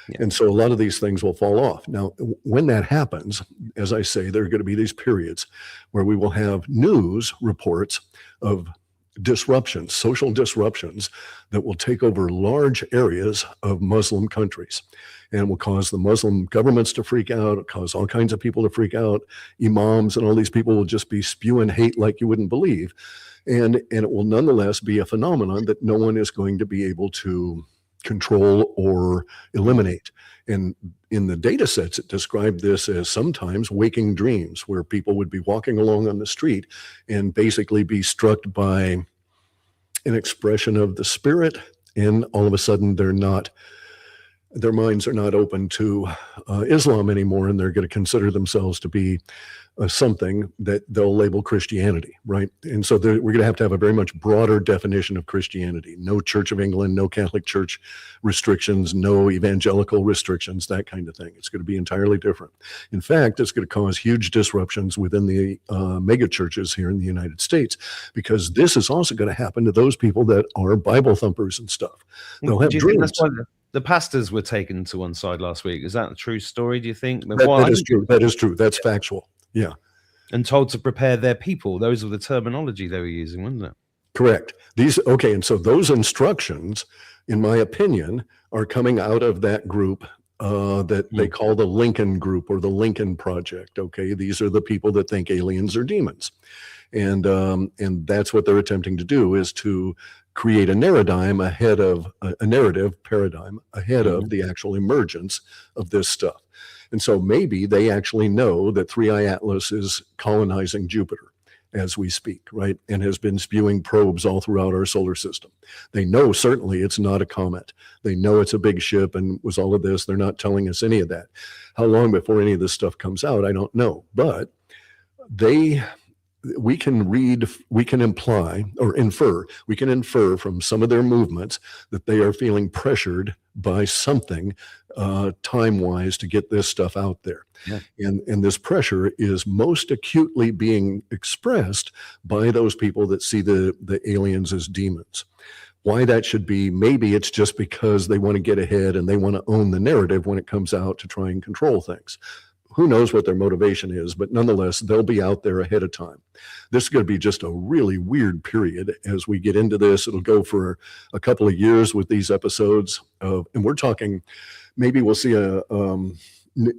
Yeah. And so a lot of these things will fall off. Now, when that happens, as I say, there are going to be these periods where we will have news reports of disruptions, social disruptions, that will take over large areas of Muslim countries, and will cause the Muslim governments to freak out, cause all kinds of people to freak out. Imams and all these people will just be spewing hate like you wouldn't believe. And it will nonetheless be a phenomenon that no one is going to be able to control or eliminate. And in the data sets, it described this as sometimes waking dreams, where people would be walking along on the street and basically be struck by an expression of the spirit, and all of a sudden their minds are not open to Islam anymore, and they're going to consider themselves to be something that they'll label Christianity, right? And so we're going to have a very much broader definition of Christianity. No Church of England, no Catholic Church restrictions, no evangelical restrictions, that kind of thing. It's going to be entirely different. In fact, it's going to cause huge disruptions within the mega churches here in the United States, because this is also going to happen to those people that are Bible thumpers and stuff. They'll have dreams. That's why the pastors were taken to one side last week. Is that a true story, do you think? That is true. That is true. That's factual. Yeah. And told to prepare their people. Those were the terminology they were using, wasn't it? Correct. And so those instructions, in my opinion, are coming out of that group that they call the Lincoln Group or the Lincoln Project. Okay. These are the people that think aliens are demons. And that's what they're attempting to do, is to create a narrative paradigm ahead of the actual emergence of this stuff. And so maybe they actually know that 3i Atlas is colonizing Jupiter as we speak, right? And has been spewing probes all throughout our solar system. They know certainly it's not a comet. They know it's a big ship and was all of this. They're not telling us any of that. How long before any of this stuff comes out, I don't know. But we can infer from some of their movements that they are feeling pressured by something time-wise to get this stuff out there. Yeah. And this pressure is most acutely being expressed by those people that see the aliens as demons. Why that should be, maybe it's just because they want to get ahead and they want to own the narrative when it comes out to try and control things. Who knows what their motivation is, but nonetheless, they'll be out there ahead of time. This is going to be just a really weird period as we get into this. It'll go for a couple of years with these episodes and we're talking, maybe we'll see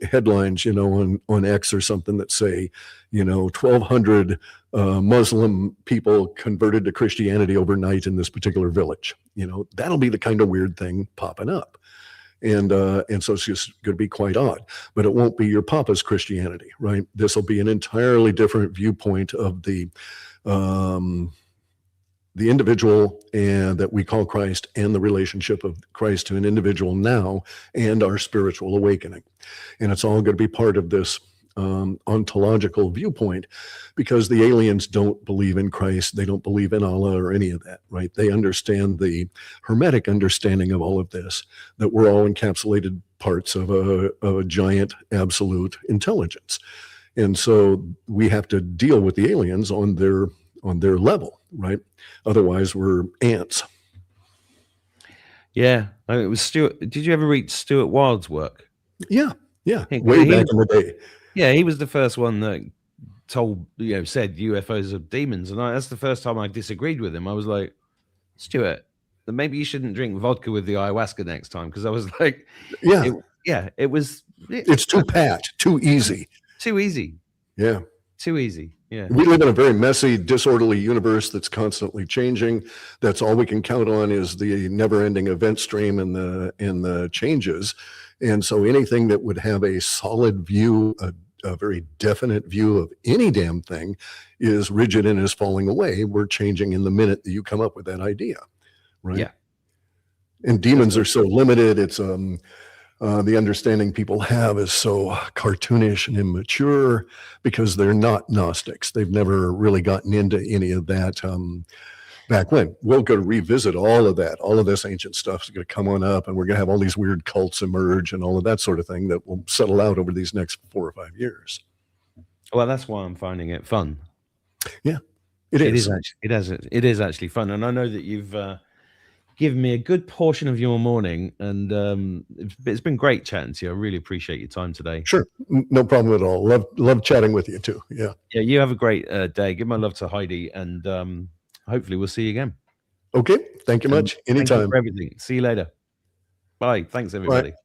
headlines, on X or something that say, 1,200 Muslim people converted to Christianity overnight in this particular village. That'll be the kind of weird thing popping up. And so it's just going to be quite odd, but it won't be your papa's Christianity, right? This will be an entirely different viewpoint of the individual and that we call Christ, and the relationship of Christ to an individual now, and our spiritual awakening. And it's all going to be part of this ontological viewpoint, because the aliens don't believe in Christ. They don't believe in Allah or any of that, right? They understand the hermetic understanding of all of this, that we're all encapsulated parts of a giant absolute intelligence. And so we have to deal with the aliens on their level, right? Otherwise we're ants. Yeah. It was Stuart. Did you ever read Stuart Wilde's work? Yeah. Way back in the day. Yeah, he was the first one that said UFOs are demons, and that's the first time I disagreed with him. I was like, Stuart, maybe you shouldn't drink vodka with the ayahuasca next time, because I was like, it's too pat, too easy. Yeah. Too easy. Yeah. We live in a very messy, disorderly universe that's constantly changing. That's all we can count on is the never-ending event stream and the changes. And so anything that would have a solid view, a very definite view of any damn thing, is rigid and is falling away. We're changing in the minute that you come up with that idea, right? Yeah. And demons are so limited. It's the understanding people have is so cartoonish and immature, because they're not Gnostics. They've never really gotten into any of that back when. We're going to revisit all of that. All of this ancient stuff is going to come on up, and we're going to have all these weird cults emerge and all of that sort of thing that will settle out over these next 4 or 5 years. Well, that's why I'm finding it fun. Yeah, it is. It is actually fun. And I know that you've given me a good portion of your morning, and it's been great chatting to you. I really appreciate your time today. Sure. No problem at all. Love chatting with you too. Yeah. Yeah. You have a great day. Give my love to Heidi, and hopefully we'll see you again. Okay. Thank you much. Anytime. Thank you for everything. See you later. Bye. Thanks, everybody. Bye.